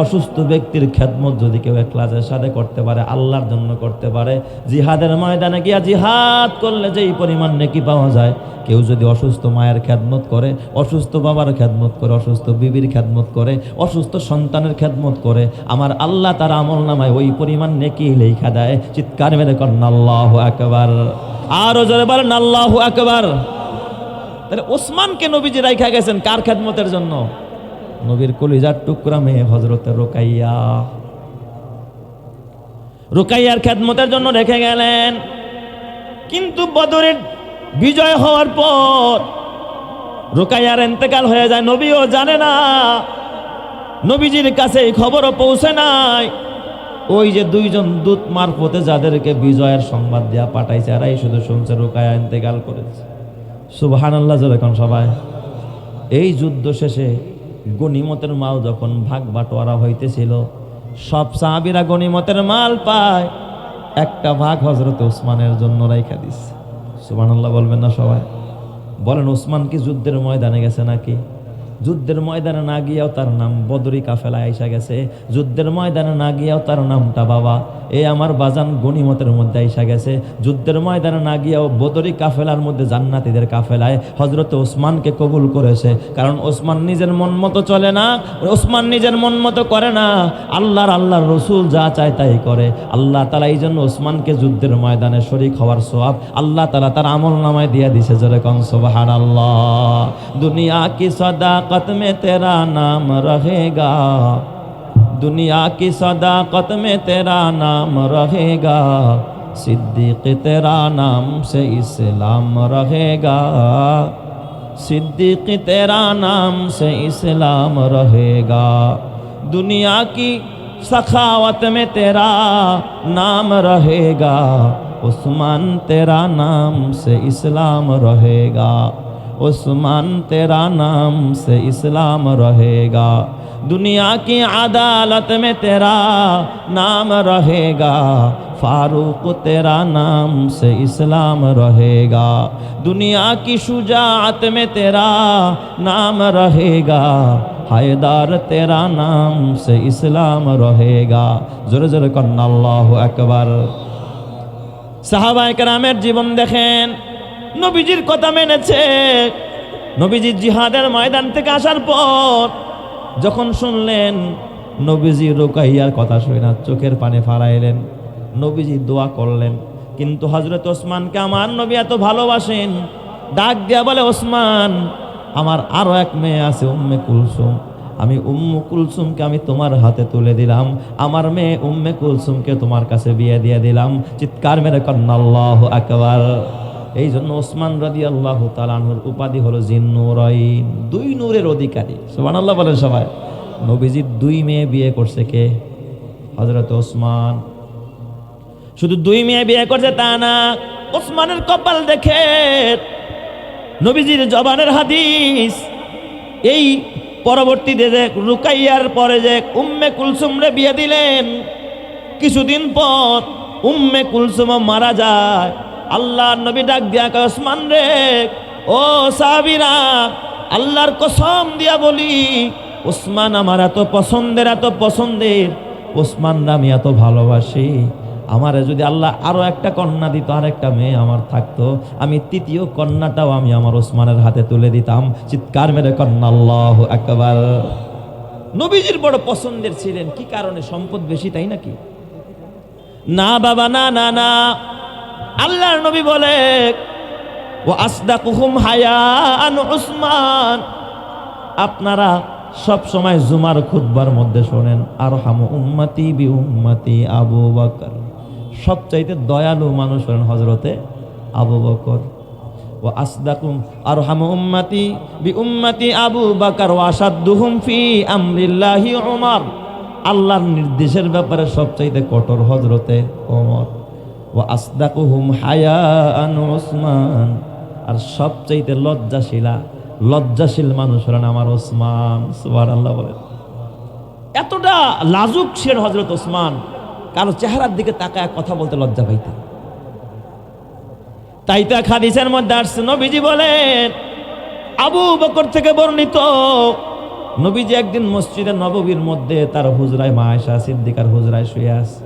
অসুস্থ ব্যক্তির খেদমত যদি কেউ ইখলাসের সাথে করতে পারে, আল্লাহর জন্য করতে পারে, জিহাদের ময়দানে গিয়া জিহাদ করলে যেই পরিমাণ নেকি পাওয়া যায়, কেউ যদি অসুস্থ মায়ের খেদমত করে, অসুস্থ বাবার খেদমত করে, অসুস্থ বিবির খেদমত করে, অসুস্থ সন্তানের খেদমত করে, আমার আল্লাহ তার আমল নামায় ওই পরিমাণ নেকি লেখা দেয়। চিৎকার মেরে করেন আল্লাহু আকবার, আরো জোরে বলেন আল্লাহু আকবার। তাহলে ওসমানকে নবীজি রাইখা গেছেন কার খেদমতের জন্য? নবীর কলিজার টুকরা মেয়ে হযরতে রুকাইয়া, রুকাইয়ার খেদমতের জন্য রেখে গেলেন। কিন্তু বদরের বিজয় হওয়ার পর রুকাইয়ার ইন্তেকাল হয়ে যায়, নবীও জানে না, নবীজির কাছে এই খবরও পৌঁছে নাই। ওই যে দুইজন দূত মারফতে যাদেরকে বিজয়ের সংবাদ দেয়া পাঠাইছে, এরাই শুধু শুনছে রুকাইয়া ইন্তেকাল করেছে। সুবহানাল্লাহ জোরে কোন সবাই। এই যুদ্ধ শেষে গনিমতের মাল যখন ভাগ বাটোয়ারা হইতেছিল, সব সাহাবীরা গনিমতের মাল পায়, একটা ভাগ হযরত ওসমানের জন্য রাইখা দিছে। সুবহানাল্লাহ বলবেন না সবাই? বলেন ওসমান কি যুদ্ধের ময়দানে গেছে নাকি? যুদ্ধের ময়দানে না গিয়েও তার নাম বদরি কাফেলায় আইসা গেছে। যুদ্ধের ময়দানে না গিয়েও তার নামটা বাবা এই আমার বাজান গনিমতের মধ্যে আইসা গেছে। যুদ্ধের ময়দানে না গিয়েও বদরি কাফেলার মধ্যে জান্নাতীদের কাফেলায় হযরত ওসমানকে কবুল করেছে। কারণ ওসমান নিজের মন মতো চলে না, ওসমান নিজের মন মতো করে না, আল্লাহর রসুল যা চায় তাই করে। আল্লাহ তাআলা এই জন্য ওসমানকে যুদ্ধের ময়দানে শরীক হওয়ার সওয়াব আল্লাহ তাআলা তার আমল নামায় দিয়ে দিছে। জোরে কোন সুবহানাল্লাহ। দুনিয়া কি सदाकत में तेरा नाम रहेगा, दुनिया की सदाकत में तेरा नाम रहेगा, सिद्दीक तेरा नाम से इस्लाम रहेगा, सिद्दीक तेरा नाम से इस्लाम रहेगा, दुनिया की सखावत में तेरा नाम रहेगा, उस्मान तेरा नाम से इस्लाम रहेगा, उस्मान तेरा नाम से इस्लाम रहेगा, दुनिया की अदालत में तेरा नाम रहेगा, फारूक तेरा नाम से इस्लाम रहेगा, दुनिया की शुजाअत में तेरा नाम रहेगा, हैदर तेरा नाम से इस्लाम रहेगा। जोरे जोरे कन्ना अल्लाहु अकबर। साहाबाए केरामेर जीवन देखें, নবীজির কথা মেনেছে। নবীজি জিহাদের ময়দান থেকে আসার পর যখন শুনলেন নবীজি রুকাইয়ার কথা শুনে না চোখের পানি ফালাইলেন, নবীজি দোয়া করলেন। কিন্তু হযরত ওসমানকে আমার নবী এত ভালোবাসেন, ডাক দিয়া বলে, ওসমান আমার আরো এক মেয়ে আছে উম্মে কুলসুম, আমি উম্মে কুলসুমকে আমি তোমার হাতে তুলে দিলাম, আমার মেয়ে উম্মে কুলসুমকে তোমার কাছে বিয়ে দিয়ে দিলাম। চিৎকার মেরে কন্না আল্লাহু আকবার। এই জন্য ওসমান রাদিয়াল্লাহু তাআলা আনহুর উপাধি হলো জিন্নুরাইন, দুই নূরের অধিকারী। সুবহানাল্লাহ বলেন সবাই। নবীজির দুই মেয়ে বিয়ে করছে কে? হযরত ওসমান। শুধু দুই মেয়ে বিয়ে করছে তা না, ওসমানের কপাল দেখে নবীজির জবানের হাদিস, এই পরবর্তীতে যে রুকাইয়ার পরে যে উম্মে কুলসুমরে বিয়ে দিলেন, কিছুদিন পর উম্মে কুলসুম মারা যায়। আল্লাহর নবী ডাক দিয়া কয়, ওসমান রে, ও সাহাবীরা, আল্লাহর কসম দিয়া বলি, ওসমান আমার এত পছন্দের, ওসমান আমি এত ভালোবাসি, আমারে যদি আল্লাহ আরো একটা কন্যা দিত, আর একটা মেয়ে আমার থাকতো, আমি তৃতীয় কন্যাটাও আমি আমার ওসমানের হাতে তুলে দিতাম। চিৎকার মেরে কন্যা আল্লাহু আকবার। নবীজির বড় পছন্দের ছিলেন, কি কারণে? সম্পদ বেশি তাই নাকি? না বাবা, না না না। আল্লাহর নবী বলে, ও আসদাকুহুম হায়ান উসমান। আপনারা সব সময় জুমার খুতবার মধ্যে শোনেন, আরহামু উম্মতি বি উম্মতি আবু বকর। সবচাইতে দয়ালু মানুষ হলেন হযরতে আবু বকর। ও আসদাকুম আরহামু উম্মতি বি উম্মতি আবু বকর ওয়া আশাদ্দুহুম ফি আমরিল্লাহি উমর। আল্লাহর নির্দেশের ব্যাপারে সবচাইতে কঠোর হযরতে ওমর। ও আসদাকুহুম হায়ান উসমান। আর সবচাইতে লজ্জাশীল মানুষ হলেন আমার ওসমান। সুবহানাল্লাহ বলেন। এতটা লাজুক ছিলেন হযরত ওসমান, কারো চেহারার দিকে তাকায় কথা বলতে লজ্জা পাইতেন। তাই তো এক হাদিসের মধ্যে আসছে, নবীজি বলেন, আবু বকর থেকে বর্ণিত, নবীজি একদিন মসজিদে নববীর মধ্যে তার হুজরায় মা আয়েশা সিদ্দিকার হুজরায় শুয়ে আছে।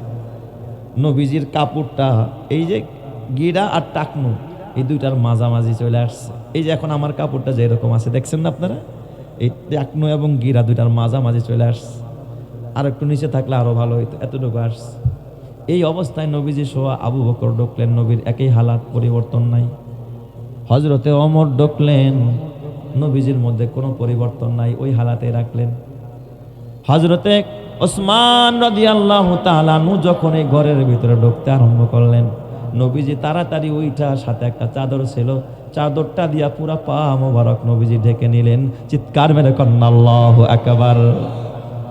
নবীজির কাপড়টা এই যে গিরা আর টাকনু এই দুইটার মাঝামাঝি চলে আসছে। এই যে এখন আমার কাপড়টা যে এরকম আছে দেখছেন না আপনারা, এই টাকনু এবং গিরা দুইটার মাঝামাঝি চলে আসছে। আর একটু নিচে থাকলে আরো ভালো হইতো, এতটুকু আসছে। এই অবস্থায় নবীজি শোয়া, আবু বকর ঢুকলেন, নবীর একই হালাত, পরিবর্তন নাই। হযরতে ওমর ঢুকলেন, নবীজির মধ্যে কোনো পরিবর্তন নাই, ওই হালাতে রাখলেন। হযরতে ওসমান রাদিয়াল্লাহু তাআলা আনহু যখন এই ঘরের ভিতরে ঢুকতে আরম্ভ করলেন, নবীজি তাড়াতাড়ি ওইটা, সাথে একটা চাদর ছিল, চাদরটা দিয়া পুরা পা মোবারক নবীজি ঢেকে নিলেন। চিৎকার মেরে কন্যা আল্লাহু আকবার।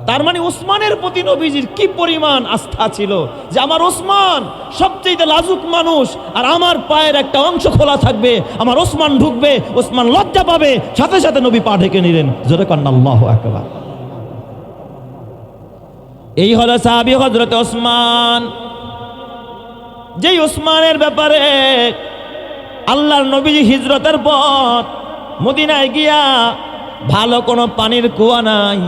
তার মানে ওসমানের প্রতি নবীজির কি পরিমাণ আস্থা ছিল যে আমার ওসমান সবচেয়ে লাজুক মানুষ, আর আমার পায়ের একটা অংশ খোলা থাকবে, আমার ওসমান ঢুকবে, ওসমান লজ্জা পাবে, সাথে সাথে নবী পা ঢেকে নিলেন। জোরে কন্যা আল্লাহু আকবার। এই হলো সাহাবী হযরত ওসমান, যেই ওসমানের ব্যাপারে আল্লাহর নবীজি হিজরতের পর মদিনায় গিয়া ভালো কোনো পানির কুয়া নাই,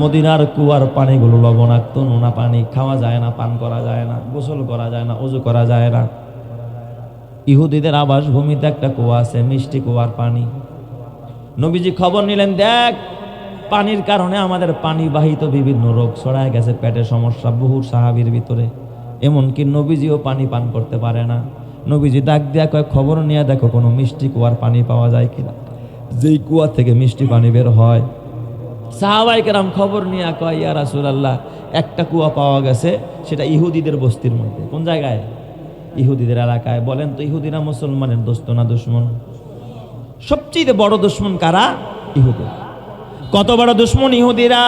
মদিনার কুয়ার পানিগুলো লবণাক্ত, নোনা পানি, খাওয়া যায় না, পান করা যায় না, গোসল করা যায় না, ওযু করা যায় না। ইহুদিদের আবাসভূমিতে একটা কুয়া আছে, মিষ্টি কুয়ার পানি। নবীজি খবর নিলেন, দেখ পানির কারণে আমাদের পানি বাহিত বিভিন্ন রোগ ছড়ায় গেছে, পেটের সমস্যা বহু সাহাবীর ভিতরে, এমনকি নবীজিও পানি পান করতে পারে না। নবীজি ডাক দিয়া কয়, খবর নিয়ে দেখো কোনো মিষ্টি কুয়ার পানি পাওয়া যায় কিনা, যেই কুয়া থেকে মিষ্টি পানি বের হয়। সাহাবায়ে কেরাম খবর নিয়ে কয়, ইয়া রাসূলুল্লাহ, একটা কুয়া পাওয়া গেছে, সেটা ইহুদিদের বস্তির মধ্যে। কোন জায়গায়? ইহুদিদের এলাকায়। বলেন তো ইহুদিরা মুসলমানের দোস্ত না দুশমন? সবচেয়ে বড় দুশমন কারা? ইহুদি। কত বড় দুশমন ইহুদিরা!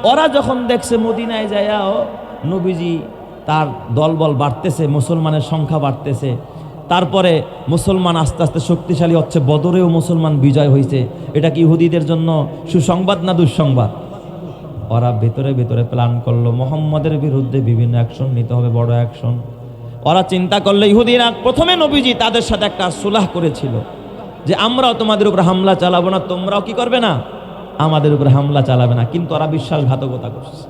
ওরা যখন দেখছে মদিনায় যায়াও নবীজি তার দলবল বাড়তেছে, মুসলমানের সংখ্যা বাড়তেছে, তারপরে মুসলমান আস্তে আস্তে শক্তিশালী হচ্ছে, বদরেও মুসলমান বিজয় হয়েছে, এটা কি ইহুদিদের জন্য সুসংবাদ না দুঃসংবাদ? ওরা ভেতরে ভেতরে প্ল্যান করলো মুহাম্মদের বিরুদ্ধে বিভিন্ন অ্যাকশন নিতে হবে, বড় অ্যাকশন। ওরা চিন্তা করলো, ইহুদিরা প্রথমে নবীজি তাদের সাথে একটা সুলাহ করেছিল যে আমরাও তোমাদের উপর হামলা চালাবো না, তোমরাও কি করবে না, আমাদের উপর হামলা চালাবে না। কিন্তু ওরা বিশ্বাসঘাতকতা করছে,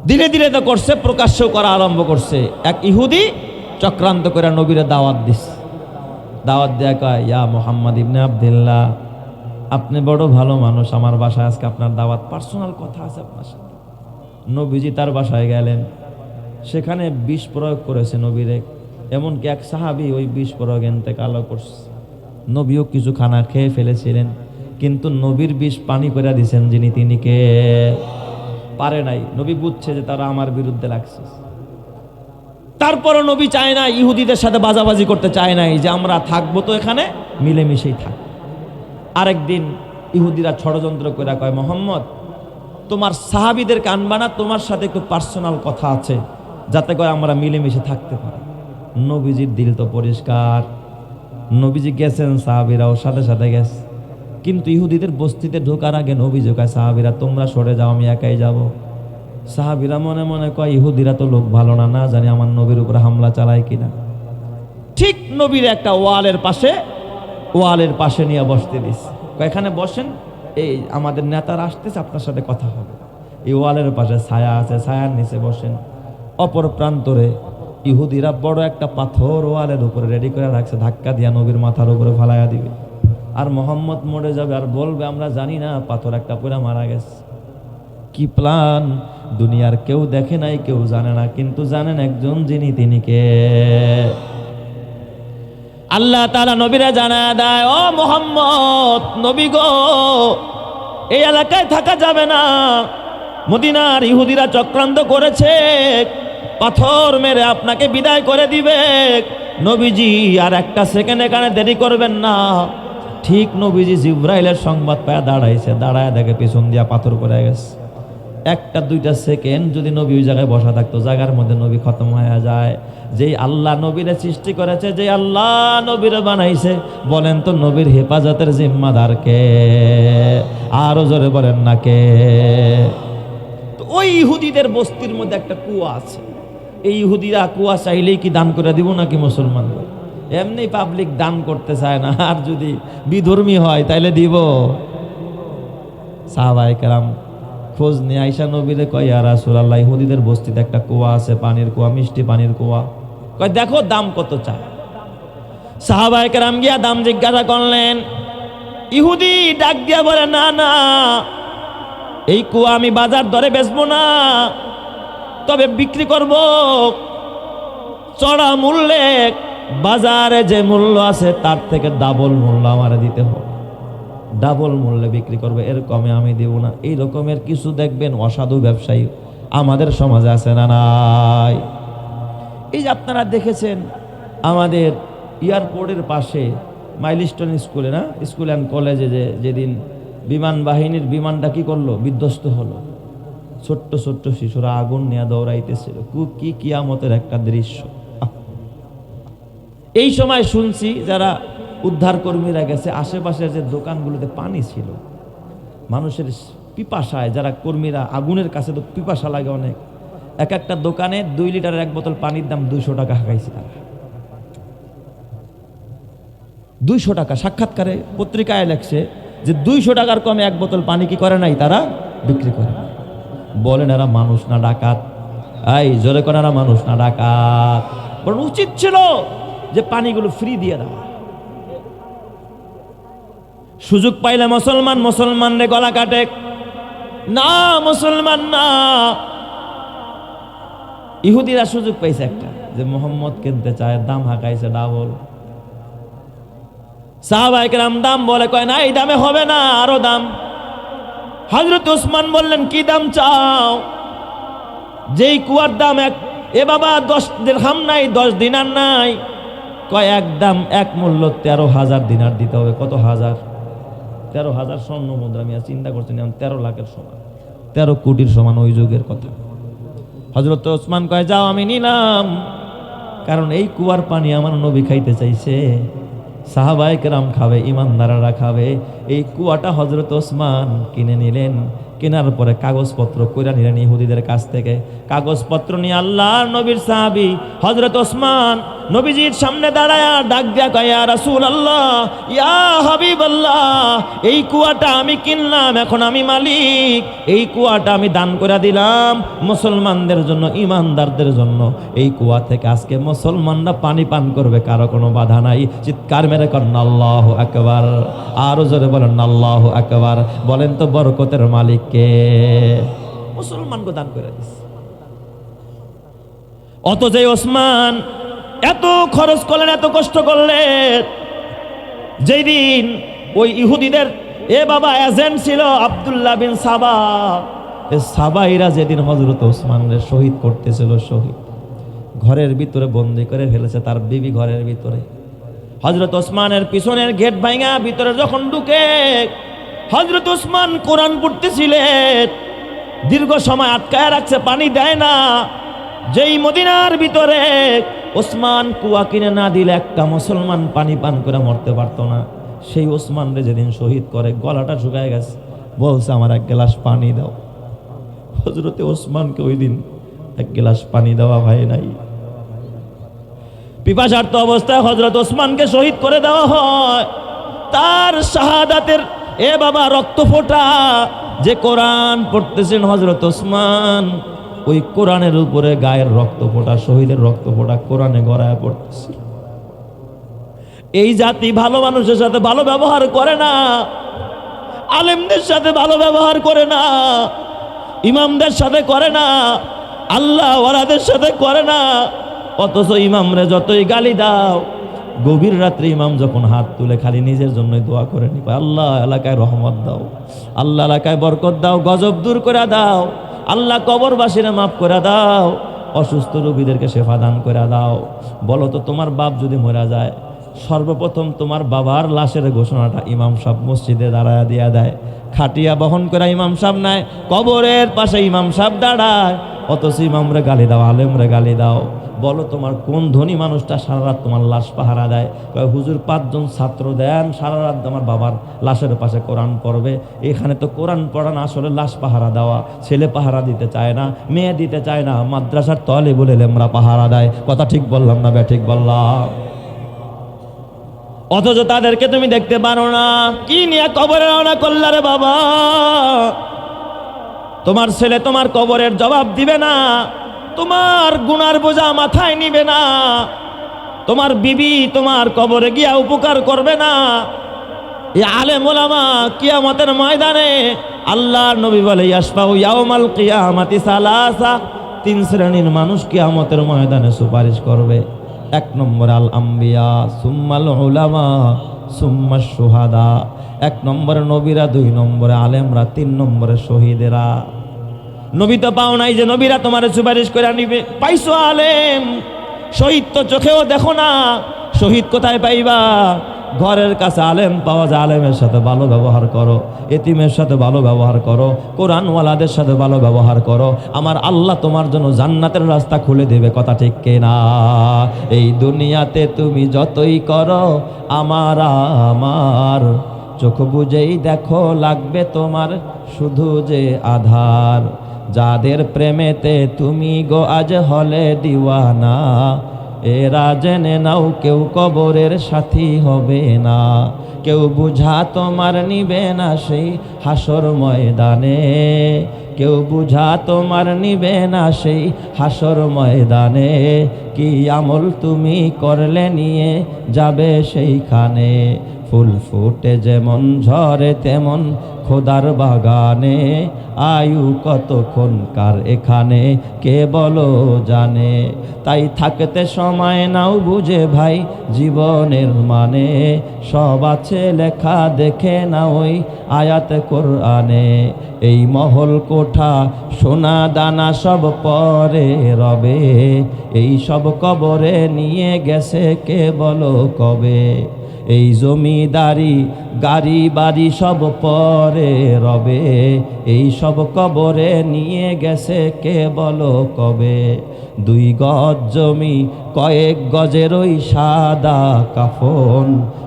ধীরে ধীরে তো করছে, প্রকাশ্যও করা আরম্ভ করছে। এক ইহুদি চক্রান্ত করে নবীরে দাওয়াত দিচ্ছে। দাওয়াত দেয়া কয়, ইয়া মুহাম্মদ ইবনে আব্দুল্লাহ, আপনি বড় ভালো মানুষ, আমার বাসায় আজকে আপনার দাওয়াত, পার্সোনাল কথা আছে আপনার সাথে। নবীজি তার বাসায় গেলেন, সেখানে বিষ প্রয়োগ করেছে নবীরে, এমনকি এক সাহাবী ওই বিষ প্রয়োগ ইন্তেকালও করছে। নবীও কিছু খানা খেয়ে ফেলেছিলেন, কিন্তু নবীর বিষ পানি করে দিয়েছেন যিনি, তিনি কে? পারে নাই। নবী বুঝছে যে তারা আমার বিরুদ্ধে লাগছে। তারপরও নবী চায় না, ইহুদিদের সাথে বাজাবাজি করতে চায় নাই, যে আমরা থাকবো তো এখানে মিলেমিশেই থাক। আরেকদিন ইহুদিরা ষড়যন্ত্র করে কয়, মুহাম্মদ তোমার সাহাবীদেরকে আনবা না, তোমার সাথে একটু পার্সোনাল কথা আছে, যাতে করে আমরা মিলেমিশে থাকতে পারি। নবীজির দিল তো পরিষ্কার, নবীজি গেছেন, সাহাবীরাও সাথে সাথে গেছে। কিন্তু ইহুদিদের বস্তিতে ঢোকার আগে নবীজি কয়, সাহাবীরা তোমরা সরে যাও, আমি একাই যাব। সাহাবীরা মনে মনে কয়, ইহুদিরা তো লোক ভালো না, না জানি আমার নবীর উপরে হামলা চালায় কিনা। ঠিক নবীর একটা ওয়ালের পাশে নিয়ে বসতে দিস, এখানে বসেন, এই আমাদের নেতারা আসতেছে, আপনার সাথে কথা হবে। এই ওয়ালের পাশে ছায়া আছে, ছায়ার নিচে বসেন। অপর প্রান্তরে ইহুদিরা বড় একটা পাথর ওয়ালের উপরে রেডি করে রাখছে, ধাক্কা দিয়া নবীর মাথার উপরে ফালাইয়া দিবে। আর মোহাম্মদ মরে যাবে, আর বলবে আমরা জানি না, পাথর একটা পুরা মারা গেছে। কি প্ল্যান! দুনিয়ার কেউ দেখে নাই, কেউ জানে না, কিন্তু জানেন একজন, যিনি, তিনি কে? আল্লাহ তাআলা নবীরা জানায় দেয়, ও মুহাম্মদ, নবী গো, এই এলাকায় থাকা যাবে না। মদিনার ইহুদিরা চক্রান্ত করেছে, পাথর মেরে আপনাকে বিদায় করে দিবে। নবীজি আর একটা সেকেন্ড এখানে দেরি করবেন না। ঠিক নবীজি জিব্রাইলের সংবাদ পায় দাঁড়াইছে, দাঁড়ায় দেখে পিছন দিয়া পাথর পড়ে গেছে। একটা দুইটা সেকেন্ড যদি নবী ওই জায়গায় বসা থাকতো, জায়গার মধ্যে নবী খতম হয়ে যায়। যেই আল্লাহ নবীরে সৃষ্টি করেছে, যে আল্লাহ নবীরে বানাইছে, বলেন তো নবীর হেফাজতের জিম্মাদার কে? আরো জোরে বলেন না কে? তো ওই ইহুদিদের বস্তির মধ্যে একটা কুয়া আছে। এই ইহুদিরা কুয়া চাইলেই কি দান করে দিব নাকি মুসলমানদের? এমনি পাবলিক দান করতে চায় না, আর যদি বিধর্মী হয় তাইলে দিব। সাহাবায়ে কেরাম খোঁজ নিয়ে আয়েশা নবীরে কয়, ইয়া রাসূলুল্লাহ, ইহুদিদের বস্তিতে একটা কুয়া আছে, পানির কুয়া, মিষ্টি পানির কুয়া। কয় দেখো দাম কত চায়। সাহাবায়ে কেরাম গিয়া দাম জিজ্ঞাসা করলেন। ইহুদি ডাক দিয়া বলে, না না, এই কুয়া আমি বাজার দরে বেচবো না, তবে বিক্রি করব চড়া মূল্যে। বাজারে যে মূল্য আছে তার থেকে ডাবল মূল্য আমার দিতে হবে, ডাবল মূল্যে বিক্রি করবে, এর কমে আমি দেব না। এই রকমের কিছু দেখবেন অসাধু ব্যবসায়ী আমাদের সমাজে আছে না নাই? এই যে আপনারা দেখেছেন আমাদের এয়ারপোর্টের পাশে মাইলস্টোন স্কুলে, না স্কুল অ্যান্ড কলেজে, যেদিন বিমান বাহিনীর বিমানটা কি করলো, বিধ্বস্ত হলো, ছোট্ট ছোট্ট শিশুরা আগুন নিয়ে দৌড়াইতেছিল। কি কিয়ামতের একটা দৃশ্য। এই সময় শুনছি যারা উদ্ধার কর্মীরা গেছে, আশেপাশের যে দোকানগুলোতে পানি ছিল, মানুষের পিপাসায়, যারা কর্মীরা আগুনের কাছে তো পিপাসা লাগে অনেক, এক একটা দোকানে 2 লিটারের এক বোতল পানির দাম 200 টাকা হাঁকাইছে তারা। 200 টাকা। সাক্ষাৎকারে পত্রিকায় লেখছে যে 200 টাকার কমে এক বোতল পানি কি করে নাই, তারা বিক্রি করে। বলেন এরা মানুষ না ডাকাত? এই জোরে করে, এরা মানুষ না ডাকাত? বরং উচিত ছিল যে পানিগুলো ফ্রি দিয়ে দেওয়া। সুযোগ পাইলে মুসলমান রে গলা কাটে না, মুসলমান না। ইহুদিরা সুযোগ পাইছে একটা, যে মোহাম্মদ কিনতে চায়, দাম হাঁকাইছে ডাবল। সাহাবায়ে কেরাম দাম বলে, কয় না এই দামে হবে না, আরো দাম। হযরত ওসমান বললেন, কি দাম চাও? যেই কুয়ার দাম এ বাবা 10 দিরহাম নাই, 10 দিনার নাই। কয় একদম এক মূল্য 13,000 দিনার দিতে হবে। কত হাজার? 13,000 স্বর্ণ মুদ্রা। আমি চিন্তা করছেন 13 লাখের সমান, 13 কোটির সমান ওই যুগের কথা। হযরত ওসমান কয়, যাও আমি নিলাম, কারণ এই কুয়ার পানি আমার নবী খাইতে চাইছে, সাহাবায়ে কেরাম খাবে, ইমানদাররা খাবে। এই কুয়াটা হযরত ওসমান কিনে নিলেন। কেনার পরে কাগজপত্র কইরা নিলেন ইহুদিদের কাছ থেকে। কাগজপত্র নিয়ে আল্লাহর নবীর সাহাবী হযরত ওসমান নবীজির সামনে দাঁড়ায়া ডাক দিয়া কয়, ইয়া রাসূলুল্লাহ, ইয়া হাবিবাল্লাহ, এই কুয়াটা আমি কিনলাম, এখন আমি মালিক। এই কুয়াটা আমি দান করে দিলাম মুসলমানদের জন্য, ইমানদারদের জন্য। এই কুয়া থেকে আজকে মুসলমানরা পানি পান করবে, কারো কোনো বাধা নাই। চিৎকার মেরে করেন আল্লাহু আকবার। আরো জোরে বলেন আল্লাহু আকবার। বলেন তো বরকতের মালিক কে? মুসলমানকে দান করে দিস। অথচ ওসমান এত খরচ করলেন, এত কষ্ট করলেন। যেই দিন ওই ইহুদিদের বাবা এজেন্ট ছিল আব্দুল্লাহ বিন সাবা, সাবাইরা যেদিন হযরত ওসমানের শহীদ করতেছিল, শহীদ ঘরের ভিতরে বন্দি করে ফেলেছে, তার বিবি ঘরের ভিতরে। হযরত ওসমানের পিছনের গেট ভাঙা ভিতরে যখন ঢুকে, হযরত ওসমান কোরআন পড়তেছিলেন, দীর্ঘ সময় আটকায় রাখছে, পানি দেয় না। যেই মদিনার ভিতরে ওসমান কুয়া কিনে না দিলে একটা মুসলমান পানি পান করে মরতে পারতো না। সেই ওসমান রে যেদিন শহীদ করে, গলাটা শুকায় গেছে, বলছে আমার এক গ্লাস পানি দাও। হযরতে ওসমানকে ওই দিন এক গ্লাস পানি দেওয়া হয় নাই। পিপাসার্ত অবস্থায় হযরত ওসমানকে শহীদ করে দেওয়া হয়। তার শাহাদাতের বাবা রক্ত ফোঁটা, যে কোরআন পড়তেছেন হযরত ওসমান, ওই কোরআনের উপরে গায়ের রক্ত ফোঁটা, শহীদের রক্ত ফোঁটা কোরআনে গড়ায় পড়তেছে। এই জাতি ভালো মানুষের সাথে ভালো ব্যবহার করে না, আলেমদের সাথে ভালো ব্যবহার করে না, ইমামদের সাথে করে না, আল্লাহ ওয়ালাদের সাথে করে না। অথচ ইমামরে যতই গালি দাও, গভীর রাত্রে ইমাম যখন হাত তুলে খালি নিজের জন্যই দোয়া করে নিবে, আল্লাহ এলাকায় রহমত দাও, আল্লাহ এলাকায় বরকত দাও, গজব দূর করে দাও, আল্লাহ কবরবাসীরা মাফ করে দাও, অসুস্থ রোগীদেরকে শেফা দান করে দাও। বলো তো, তোমার বাপ যদি মরে যায়, সর্বপ্রথম তোমার বাবার লাশের ঘোষণাটা ইমাম সাহেব মসজিদে দাঁড়ায় দিয়া দেয়। খাটিয়া বহন করে ইমাম সাহেব নেয়, কবরের পাশে ইমাম সাহেব দাঁড়ায়। অথচ ইমামরে গালি দাও, আলেমরে গালি দাও। বলো তোমার কোন ধনী মানুষটা সারা রাত তোমার লাশ পাহারা দেয়? হুজুর 5 জন ছাত্র দেন, সারা রাত আমার বাবার লাশের পাশে কোরআন পড়বে। এখানে তো কোরআন পড়া না, আসলে লাশ পাহারা দেওয়া। ছেলে পাহারা দিতে চায় না, মেয়ে দিতে চায় না, মাদ্রাসার তালিবুল ইলমরা পাহারা দেয়। কথা ঠিক বললাম না? ঠিক বললাম? অথচ তাদেরকে তুমি দেখতে পারো না। কি নিয়ে কবরে রওনা করলা রে বাবা? তোমার ছেলে তোমার কবরের জবাব দিবে না, তোমার গুনার বোঝা মাথায় নিবে না, তোমার বিবি তোমার কবরে গিয়া উপকার করবে না। এই আলেম ওলামা কিয়ামতের ময়দানে আল্লাহর নবী বলে ইয়াশফাউ ইয়াউমাল কিয়ামাতি সালাসা, তিন শ্রেণীর মানুষ কিয়ামতের ময়দানে সুপারিশ করবে। এক নম্বর আল আম্বিয়া, সুম্মাল উলামা, সুম্মাস শুহাদা। এক নম্বরে নবীরা, দুই নম্বরে আলেমরা, তিন নম্বরে শহীদেরা। নবী তো পাও নাই যে নবীরা তোমার সুপারিশ করে নিবে, পাইছো আলেম। শহীদ তো চোখেও দেখো না, শহীদ কোথায় পাইবা? ঘরের কাছে আলেম পাওয়া যায়, আলেমের সাথে ভালো ব্যবহার করো, এতিমের সাথে ভালো ব্যবহার করো, কোরআনওয়ালাদের সাথে ভালো ব্যবহার করো, আমার আল্লাহ তোমার জন্য জান্নাতের রাস্তা খুলে দেবে। কথা ঠিক কিনা? এই দুনিয়াতে তুমি যতই করো আমার আমার চোখ বুঝেই দেখো, লাগবে তোমার শুধু যে আধার। যাদের প্রেমেতে তুমি গো আজ হলে দিওয়ানা, এরা জেনে নাও কেউ কবরের সাথী হবে না। কেউ বুঝা তোমার নিবে না সেই হাসর ময়দানে, কেউ বুঝা তোমার নিবে না সেই হাসর ময়দানে। কি আমল তুমি করলে নিয়ে যাবে সেইখানে। ফুল ফুটে যেমন ঝরে তেমন খোদার বাগানে, আয়ু কতক্ষণ কার এখানে কে বলো জানে। তাই থাকতে সময় নাও বুঝে ভাই জীবনের মানে, সব আছে লেখা দেখে না ওই আয়াত কোরআনে। এই মহল কোঠা সোনা দানা সব পরে রবে, এই সব কবরে নিয়ে গেছে কে বলো কবে। এই জমিদারি গাড়ি বাড়ি সব পরে রবে, এই সব কবরে নিয়ে গেছে কে বলো কবে। 2 গজ জমি কয়েক গজের ওই সাদা কাফন,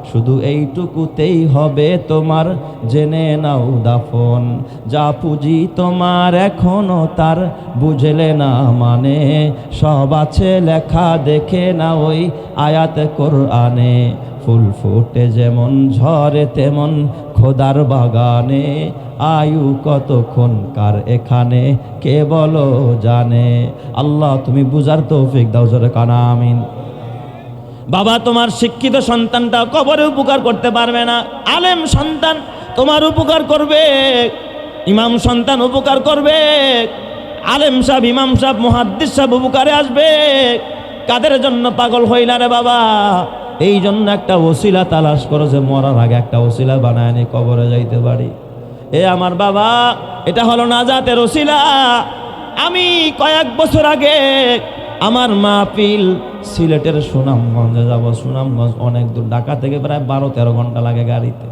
শুধু এইটুকুতেই হবে তোমার জেনে নাও দাফন। যা পুঁজি তোমার এখনো তার বুঝলে না মানে, সব আছে লেখা দেখে না ওই আয়াত কোরআনে। ফুল ফুটে যেমন ঝরে তেমন খোদার বাগানে, আয়ু কতক্ষণ কার এখানে কে বলো জানে। আল্লাহ তুমি বুঝার তৌফিক দাও, জোরে কানা আমিন। বাবা তোমার শিক্ষিত সন্তানটা কবরে উপকার করতে পারবে না, আলেম সন্তান তোমার উপকার করবে, ইমাম সন্তান উপকার করবে, আলেম সাহেব ইমাম সাহেব মুহাদ্দিস সাহেব উপকারে আসবে। কাদের জন্য পাগল হইলা রে বাবা? এই জন্য একটা ওসিলা তালাশ করো, যে মরার আগে একটা ওসিলা বানায় নি কবরে যাইতে পারি। এ আমার বাবা, এটা হলো নাজাতের ওসিলা। আমি কয়েক বছর আগে আমার মাহফিল সিলেটের সুনামগঞ্জে যাব। সুনামগঞ্জ অনেক দূর, ঢাকা থেকে প্রায় 12-13 ঘন্টা লাগে গাড়িতে।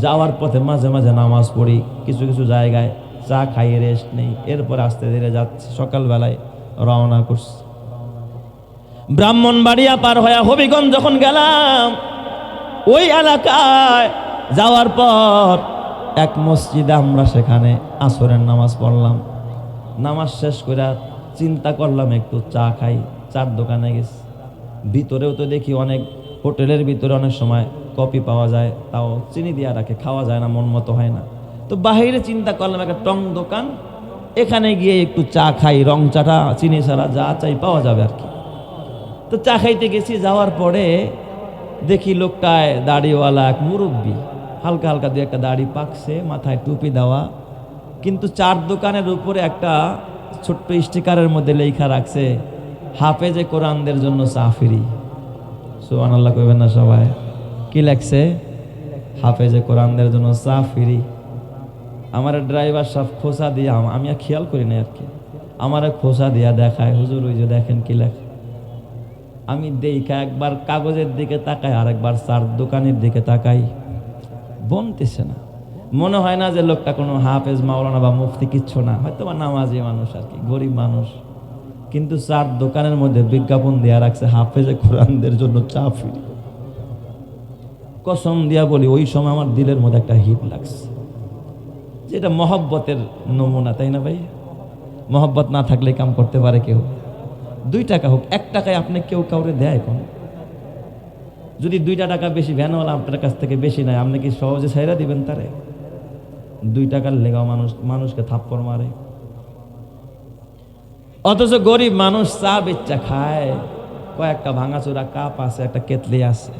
যাওয়ার পথে মাঝে মাঝে নামাজ পড়ি, কিছু কিছু জায়গায় চা খাইয়ে রেস্ট নেই, এরপরে আস্তে ধীরে যাচ্ছি। সকালবেলায় রওনা করছি, ব্রাহ্মণবাড়িয়া পার হয়ে হবিগঞ্জ যখন গেলাম, ওই এলাকায় যাওয়ার পর এক মসজিদে আমরা সেখানে আসরের নামাজ পড়লাম। নামাজ শেষ করে চিন্তা করলাম একটু চা খাই, চার দোকানে গেছি। ভিতরেও তো দেখি অনেক হোটেলের ভিতরে অনেক সময় কফি পাওয়া যায়, তাও চিনি দিয়া রাখে, খাওয়া যায় না, মন মতো হয় না। তো বাহিরে চিন্তা করলাম একটা টং দোকান, এখানে গিয়ে একটু চা খাই, রং চাটা চিনি ছাড়া যা চাই পাওয়া যাবে আর কি। তো চা খাইতে গেছি, যাওয়ার পরে দেখি লোকটায় দাড়িওয়ালা এক মুরব্বী, হালকা হালকা 2-1টা দাড়ি পাকছে, মাথায় টুপি দেওয়া, কিন্তু চার দোকানের উপরে একটা ছোট্ট স্টিকারের মধ্যে লেখা রাখছে হাফেজে কোরআনদের জন্য চা ফ্রি। সুবহানাল্লাহ কইবেন না সবাই? কি লেখছে? হাফেজে কোরআনদের জন্য চা ফ্রি। আমার ড্রাইভার সাহেব খোঁচা দিয়া, আমি আর খেয়াল করি না আর কি, আমার খোঁচা দিয়া দেখায়, হুজুর ওই যে দেখেন কি লেখা। আমি দেখা একবার কাগজের দিকে তাকাই, আর একবার চার দোকানের দিকে তাকাই, বনতেছে না। মনে হয় না যে লোকটা কোনো হাফেজ মাওলানা বা মুফতি, কিচ্ছু না, হয়তো বা নামাজি মানুষ আর কি, গরিব মানুষ। কিন্তু চার দোকানের মধ্যে বিজ্ঞাপন দেয়া রাখছে হাফেজে কোরআনদের জন্য চা ফ্রি। কসম দিয়া বলি, ওই সময় আমার দিলের মধ্যে একটা হিট লাগছে, যেটা মহব্বতের নমুনা, তাই না ভাই? মহব্বত না থাকলে কাম করতে পারে কেউ? 2 টাকা হোক, 1 টাকায় আপনি কেউ কাউরে দেয় কোন? যদি 2 টাকা বেশি ভ্যানওয়ালা আপনার কাছ থেকে বেশি নেয়, আপনি কি সহজে ছাইরা দিবেন তারে? 2 টাকার লেগাও মানুষকে থাপ্পড় মারে। অথচ গরিব মানুষ চা বেচা খায়, কয়েকটা ভাঙাচোরা কাপ আছে, একটা কেতলি আছে,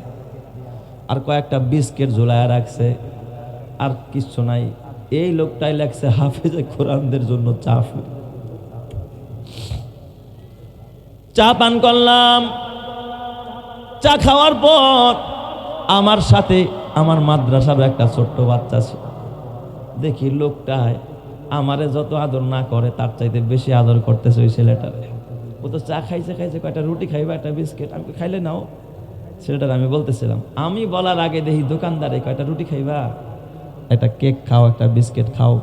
আর কয়েকটা বিস্কিট ঝুলায় রাখছে, আর কিচ্ছু নাই। এই লোকটাই লাগছে হাফেজে কোরআনদের জন্য চা পান করলাম। চা খাওয়ার পর আমার সাথে আমার মাদ্রাসার একটা ছোট্ট বাচ্চা ছিল। দেখি লোকটায় আমারে যত আদর না করে তার চাইতে বেশি আদর করতেছে ওই ছেলেটারে। ও তো চা খাইছে কয়টা রুটি খাইবা, একটা বিস্কিট, আমি খাইলে নাও। ছেলেটার আমি বলতেছিলাম, আমি বলার আগে দেখি দোকানদারে কয়টা রুটি খাইবা, একটা কেক খাও, একটা বিস্কিট খাও।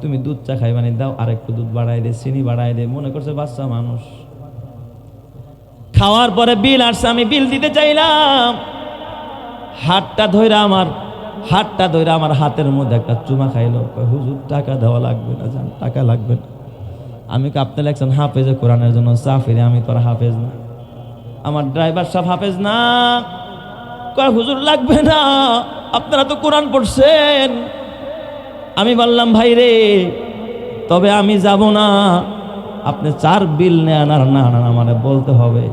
তুমি দুধ চা খাইবা নি, দাও আর একটু দুধ বাড়াই দে, চিনি বাড়াই দে। মনে করছে বাচ্চা মানুষ। খাওয়ার পরে বিল আসছে, আমি বিল দিতে চাইলাম। হাতটা ধইরা আমার হাতের মধ্যে একটা চুমা খাইলো। হুজুর টাকা দেওয়া লাগবে না, জান টাকা লাগবে না। আমি আপনি লাগছেন হাফেজে কোরআনের জন্য চা ফিরে, আমি তো আর হাফেজ না, আমার ড্রাইভার সাহেব হাফেজ না। কয় হুজুর লাগবে না, আপনারা তো কোরআন পড়ছেন। আমি বললাম ভাই রে, তবে আমি যাব না, আপনি 4 বিল নেন আর না না মানে বলতে হবে।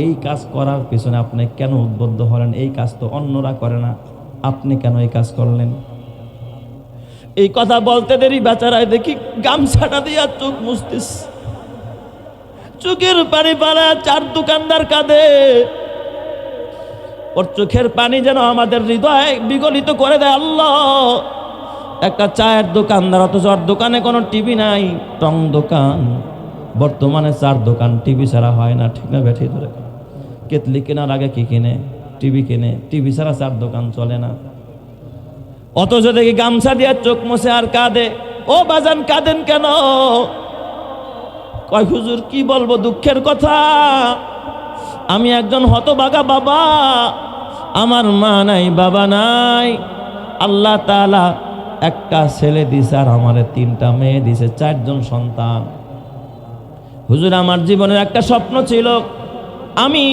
এই কাজ করার পিছনে আপনি কেন উদ্বুদ্ধ হলেন? এই কাজ তো অন্যরা করে না, আপনি কেন এই কাজ করলেন? এই কথা বলতে দেরি বেচারায় দেখি গামছাটা দিয়া চোখ মুছতিস, চোখের পানি পালা। 4 দোকানদার কাঁদে, ওর চোখের পানি যেন আমাদের হৃদয় বিগলিত করে দেয়। আল্লাহ, একটা চায়ের দোকানদার, অথচ ওর দোকানে কোনো টিভি নাই, টং দোকান। বর্তমানে 4 দোকান, টিভি ছাড়া হয় না, ঠিক না বেঠি ধরে? কেতলি কেনার আগে কি কিনে? টিভি কিনে। টিভি ছাড়া 4 দোকান চলে না। অথচ দেখি গামছা দিয়ে চোখ মুছে আর কাঁদে। ও বাজান, কাঁদেন কেন? কয় হুজুর কি বলবো দুঃখের কথা, আমি একজন হতভাগা বাবা, আমার মা নাই, বাবা নাই। আল্লাহ তাআলা একটা ছেলে দিছে আর আমারে 3টা মেয়ে দিছে, 4 জন সন্তান। হুজুর আমার জীবনের একটা স্বপ্ন ছিল, আমি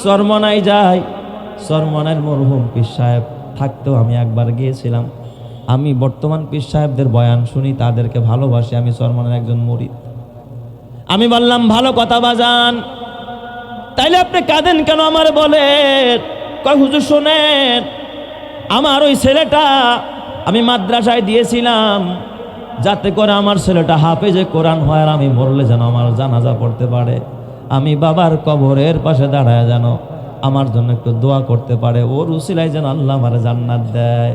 চরমনায় যাই। চরমনার মরহুম পীর সাহেব থাকতেও আমি একবার গিয়েছিলাম। আমি বর্তমান পীর সাহেবদের বয়ান শুনি, তাদেরকে ভালোবাসি, আমি চরমনার একজন মুরিদ। আমি বললাম ভালো কথা বাজান, তাইলে আপনি কাঁদেন কেন আমার বলেন? কয় হুজুর শোনেন, আমার ওই ছেলেটা আমি মাদ্রাসায় দিয়েছিলাম যাতে করে আমার ছেলেটা হাফেজে কোরআন হয়, আর আমি মরলে যেন আমার জানাজা পড়তে পারে। আমি বাবার কবরের পাশে দাঁড়ায় যেন আমার জন্য একটু দোয়া করতে পারে, ওর উসিলায় যেন আল্লাহ আমার জান্নাত দেয়।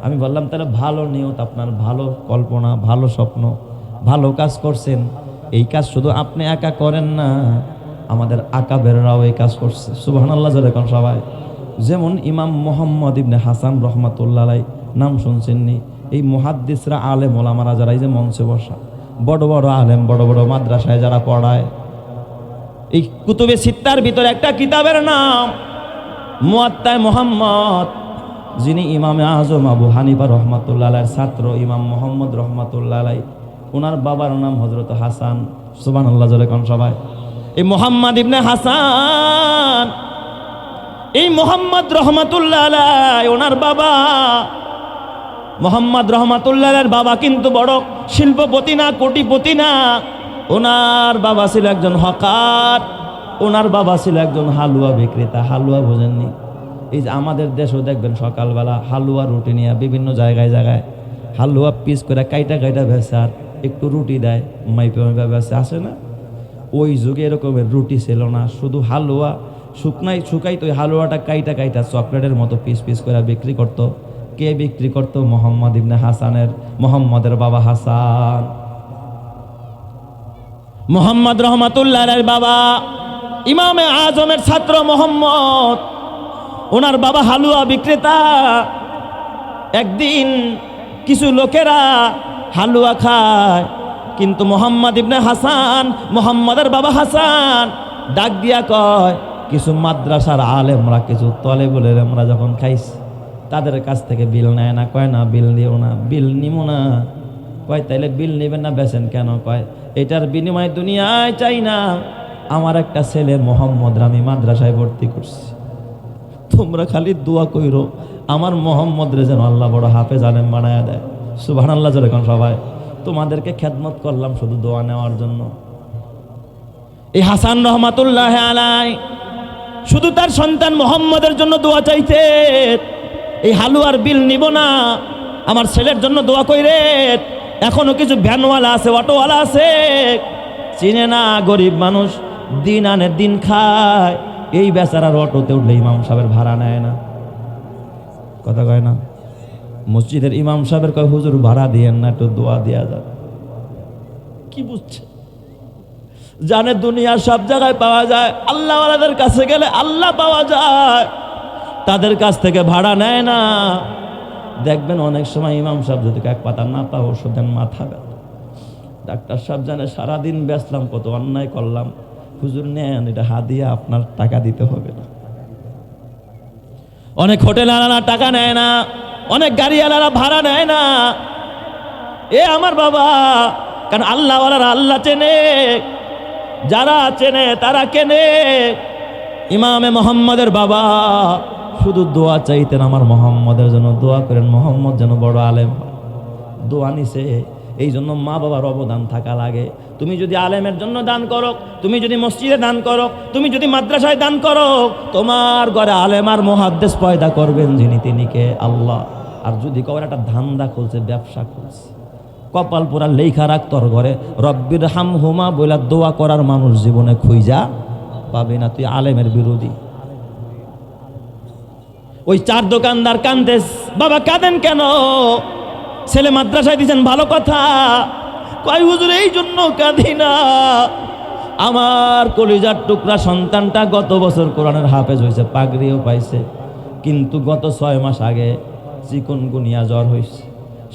আমি বললাম তাহলে ভালো নিয়ত আপনার, ভালো কল্পনা, ভালো স্বপ্ন, ভালো কাজ করছেন। এই কাজ শুধু আপনি একা করেন না, আমাদের আকাবেররাও এই কাজ করছে। সুবহানাল্লাহ জোরে কোন সবাই। যেমন ইমাম মুহাম্মদ ইবনে হাসান রহমাতুল্লাহ আলাইহি, নাম শুনছেননি? এই মুহাদ্দিসরা, আলেম ওলামারা যারা এই যে মঞ্চে বসা, বড় বড় আলেম, বড় বড় মাদ্রাসায় যারা পড়ায়, এই কুতুবে সিত্তার ভিতরে একটা কিতাবের নাম মুয়াত্তায়ে মুহাম্মদ, যিনি ইমামে আজম আবু হানিফা রহমাতুল্লাহ আলাইহির ছাত্র ইমাম মুহাম্মদ রহমাতুল্লাহ আলাইহি, ওনার বাবার নাম হযরত হাসান। সুবহানাল্লাহ জোরে কোন সবাই। এই মুহাম্মদ ইবনে হাসান, এই মুহাম্মদ রহমাতুল্লাহ আলাইহি, ওনার বাবা মুহাম্মদ রহমাতুল্লাহ আলাইহির বাবা কিন্তু বড় শিল্পপতি না, কোটিপতি না। ওনার বাবা ছিল একজন হকার, ওনার বাবা ছিল একজন হালুয়া বিক্রেতা। হালুয়া বোঝেননি? এই যে আমাদের দেশেও দেখবেন সকালবেলা হালুয়া রুটি নিয়ে বিভিন্ন জায়গায় জায়গায় হালুয়া পিস করে কাইটা কাইটা ভেসে আর একটু রুটি দেয়, মাইপে মাইপে ভেসে, আসে না? ওই যুগে এরকমের রুটি ছিল না, শুধু হালুয়া শুকাই তো হালুয়াটা কাইটা কাইটা চকলেটের মতো পিস পিস করে বিক্রি করতো। কে বিক্রি করতো? মুহাম্মদ ইবনে হাসানের, মুহাম্মদের বাবা হাসান। মুহাম্মদ রহমাতুল্লাহ আলাইহির বাবা ইমামে আজমের ছাত্র মুহাম্মদ, ওনার বাবা হালুয়া বিক্রেতা। একদিন কিছু লোকেরা হালুয়া খায়, কিন্তু মুহাম্মদ ইবনে হাসান, মুহাম্মদের বাবা হাসান ডাক দিয়া কয়, কিছু মাদ্রাসার আলেমরা, কিছু তলেবুল ইলমরা যখন খাইছে তাদের কাছ থেকে বিল নেয় না। কয় না, বিল দিও না, বিল নিমো না। কয় তাইলে বিল নেবেন না, বেচেন কেন? কয় এটার বিনিময়ে দুনিয়ায় চাই না, আমার একটা ছেলে মুহাম্মদ আমি মাদ্রাসায় ভর্তি করছি, তোমরা খালি দোয়া কইরো আমার মোহাম্মদ রে যেন আল্লাহ বড় হাফেজ আলেম বানায়া দেয়। সুবহানাল্লাহ জোরে কোন সবাই। তোমাদেরকে খেদমত করলাম শুধু দোয়া নেওয়ার জন্য। এই হাসান রহমাতুল্লাহ আলাই শুধু তার সন্তান মোহাম্মদের জন্য দোয়া চাইতে, এই হালুয়ার বিল নিব না, আমার ছেলের জন্য দোয়া কইরে। এখনো কিছু ভ্যানওয়ালা আছে, অটোওয়ালা আছে, চিনে না, গরিব মানুষ, দিন আনে দিন খায়, এই বেচারার অটোতে উঠলে ইমাম সাহেবের ভাড়া নেয় না। কথা কয় না? মসজিদের ইমাম সাহেবের কয় হুজুর ভাড়া দিয়েন না, একটু দোয়া দেয়া যাবে। কি বুঝছে? জানে দুনিয়ার সব জায়গায় পাওয়া যায়, আল্লাহওয়ালাদের কাছে গেলে আল্লাহ পাওয়া যায়, তাদের কাছ থেকে ভাড়া নেয় না। দেখবেন অনেক সময় ইমাম সাহেব যদি এক পাতা না পাও ওষুধ দেন মাথা ব্যথা। ডাক্তার সাহেব জানে সারাদিন বেচলাম, কত অন্যায় করলাম, হুজুর নেন এটা হাদিয়া, আপনার টাকা দিতে হবে না। অনেক হোটেল আলারা টাকা নেয় না, অনেক গাড়ি আলারা ভাড়া নেয় না। এ আমার বাবা, কারণ আল্লাহওয়ালারা আল্লাহ চেনে, যারা চেনে তারা কেনে। ইমামে মোহাম্মদের বাবা শুধু দোয়া চাইতেন, আমার মোহাম্মদের জন্য দোয়া করেন, মোহাম্মদ যেন বড় আলেম হয়। দোয়া নিছে, এই জন্য মা বাবার অবদান থাকা লাগে। তুমি যদি আলেমের জন্য দান করো, তুমি যদি মসজিদে দান করো, তুমি যদি মাদ্রাসায় দান করো, তোমার ঘরে আলেম আর মুহাদ্দিস পয়দা করবেন যিনি, তিনি কে? আল্লাহ। আর যদি কবার একটা ধান্দা খুলছে, ব্যবসা খুলছে, কপাল পুরা লেখা রাখ তোর ঘরে রব্বির হাম হুমা বইলা দোয়া করার মানুষ জীবনে খুঁজা পাবে না। তুই আলেমের বিরোধী। ওই চার দোকানদার কান্দেস, বাবা কাঁদেন কেন? ছেলে মাদ্রাসায় দিয়েছেন, ভালো কথা। কয় হুজুর এই জন্য কাঁদি না, আমার কলিজার টুকরা সন্তানটা গত বছর কোরআনের হাফেজ হয়েছে, পাগড়িও পাইছে, কিন্তু গত 6 মাস আগে চিকুনগুনিয়া জ্বর হয়েছে।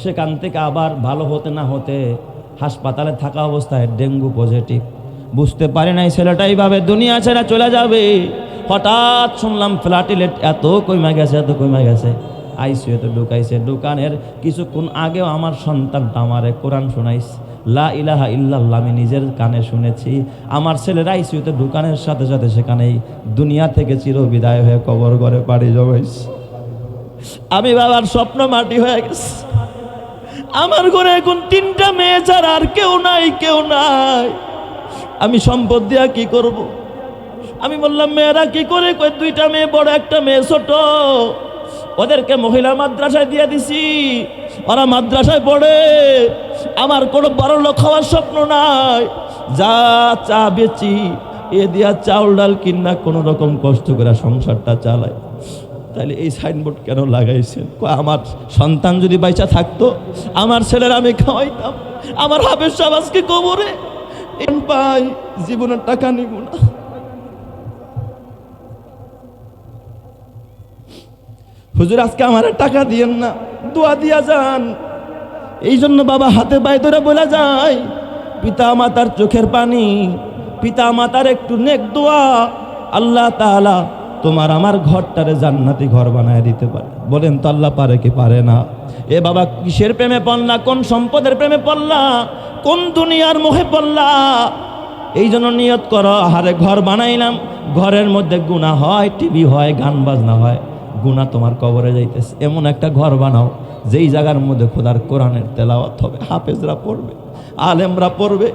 সেখান থেকে আবার ভালো হতে না হতে হাসপাতালে থাকা অবস্থায় ডেঙ্গু পজিটিভ। বুঝতে পারি নাই ছেলেটা এইভাবে দুনিয়া ছেড়ে চলে যাবে। হঠাৎ শুনলাম প্লাটিলেট এত কমে গেছে, এত কমে গেছে, আইসিইউতে ঢুকাইছে। দোকানের কিছুক্ষণ আগেও আমার সন্তানটা আমারে কোরআন শোনাইছে, লা ইলাহা ইল্লাল্লাহ, আমি নিজের কানে শুনেছি। আমার ছেলের আইসিইউতে ঢুকানোর সাথে সাথে সেখানেই দুনিয়া থেকে চিরবিদায় হয়ে কবর ঘরে পাড়ি জমাইছে। আমি বাবার স্বপ্ন মাটি হয়ে গেছে। আমার ঘরে এখন 3টা মেয়ে ছাড়া আর কেউ নাই, কেউ নাই। আমি সম্পদ দিয়া কি করব? আমি বললাম মেয়েরা কি করে? কই 2টা মেয়ে বড়, একটা মেয়ে ছোট, ওদেরকে মহিলা মাদ্রাসায় দিয়ে দিছি, ওরা মাদ্রাসায় পড়ে। আমার কোনো বড় লোক হওয়ার স্বপ্ন নাই। যা চা বেচি, এ দিয়া চাউল ডাল কিনা কোনো রকম কষ্ট করে সংসারটা চালায়। তাহলে এই সাইনবোর্ড কেন লাগাইছেন? আমার সন্তান যদি বাইচা থাকতো, আমার ছেলের আমি খাওয়াইতাম। আমার হাফেজ সাহেব আজকে কবরে, পাই জীবনের টাকা নিব না। হুজুর আজকে আমার টাকা দিয়েন না, দোয়া দিয়া যান। এই জন্য বাবা হাতে পায়ে ধরে বলে যায়, পিতা মাতার চোখের পানি, পিতা মাতার একটু নেক দোয়া, আল্লাহ তাআলা তোমার আমার ঘরটারে জান্নাতি ঘর বানায় দিতে পারে। বলেন তো আল্লাহ পারে কি পারে না? এ বাবা কিসের প্রেমে পড়লা? কোন সম্পদের প্রেমে পড়লা? কোন দুনিয়ার মোহে পড়লা? এই জন্য নিয়ত করো, আহারে ঘর বানাইলাম, ঘরের মধ্যে গুনাহ হয়, টিভি হয়, গান বাজনা হয়, গুনাহ তোমার কবরে যাইতেছে। এমন একটা ঘর বানাও যেই জায়গার মধ্যে খোদার কোরআনের তেলাওয়াত হবে, হাফেজরা পড়বে, আলেমরা পড়বে।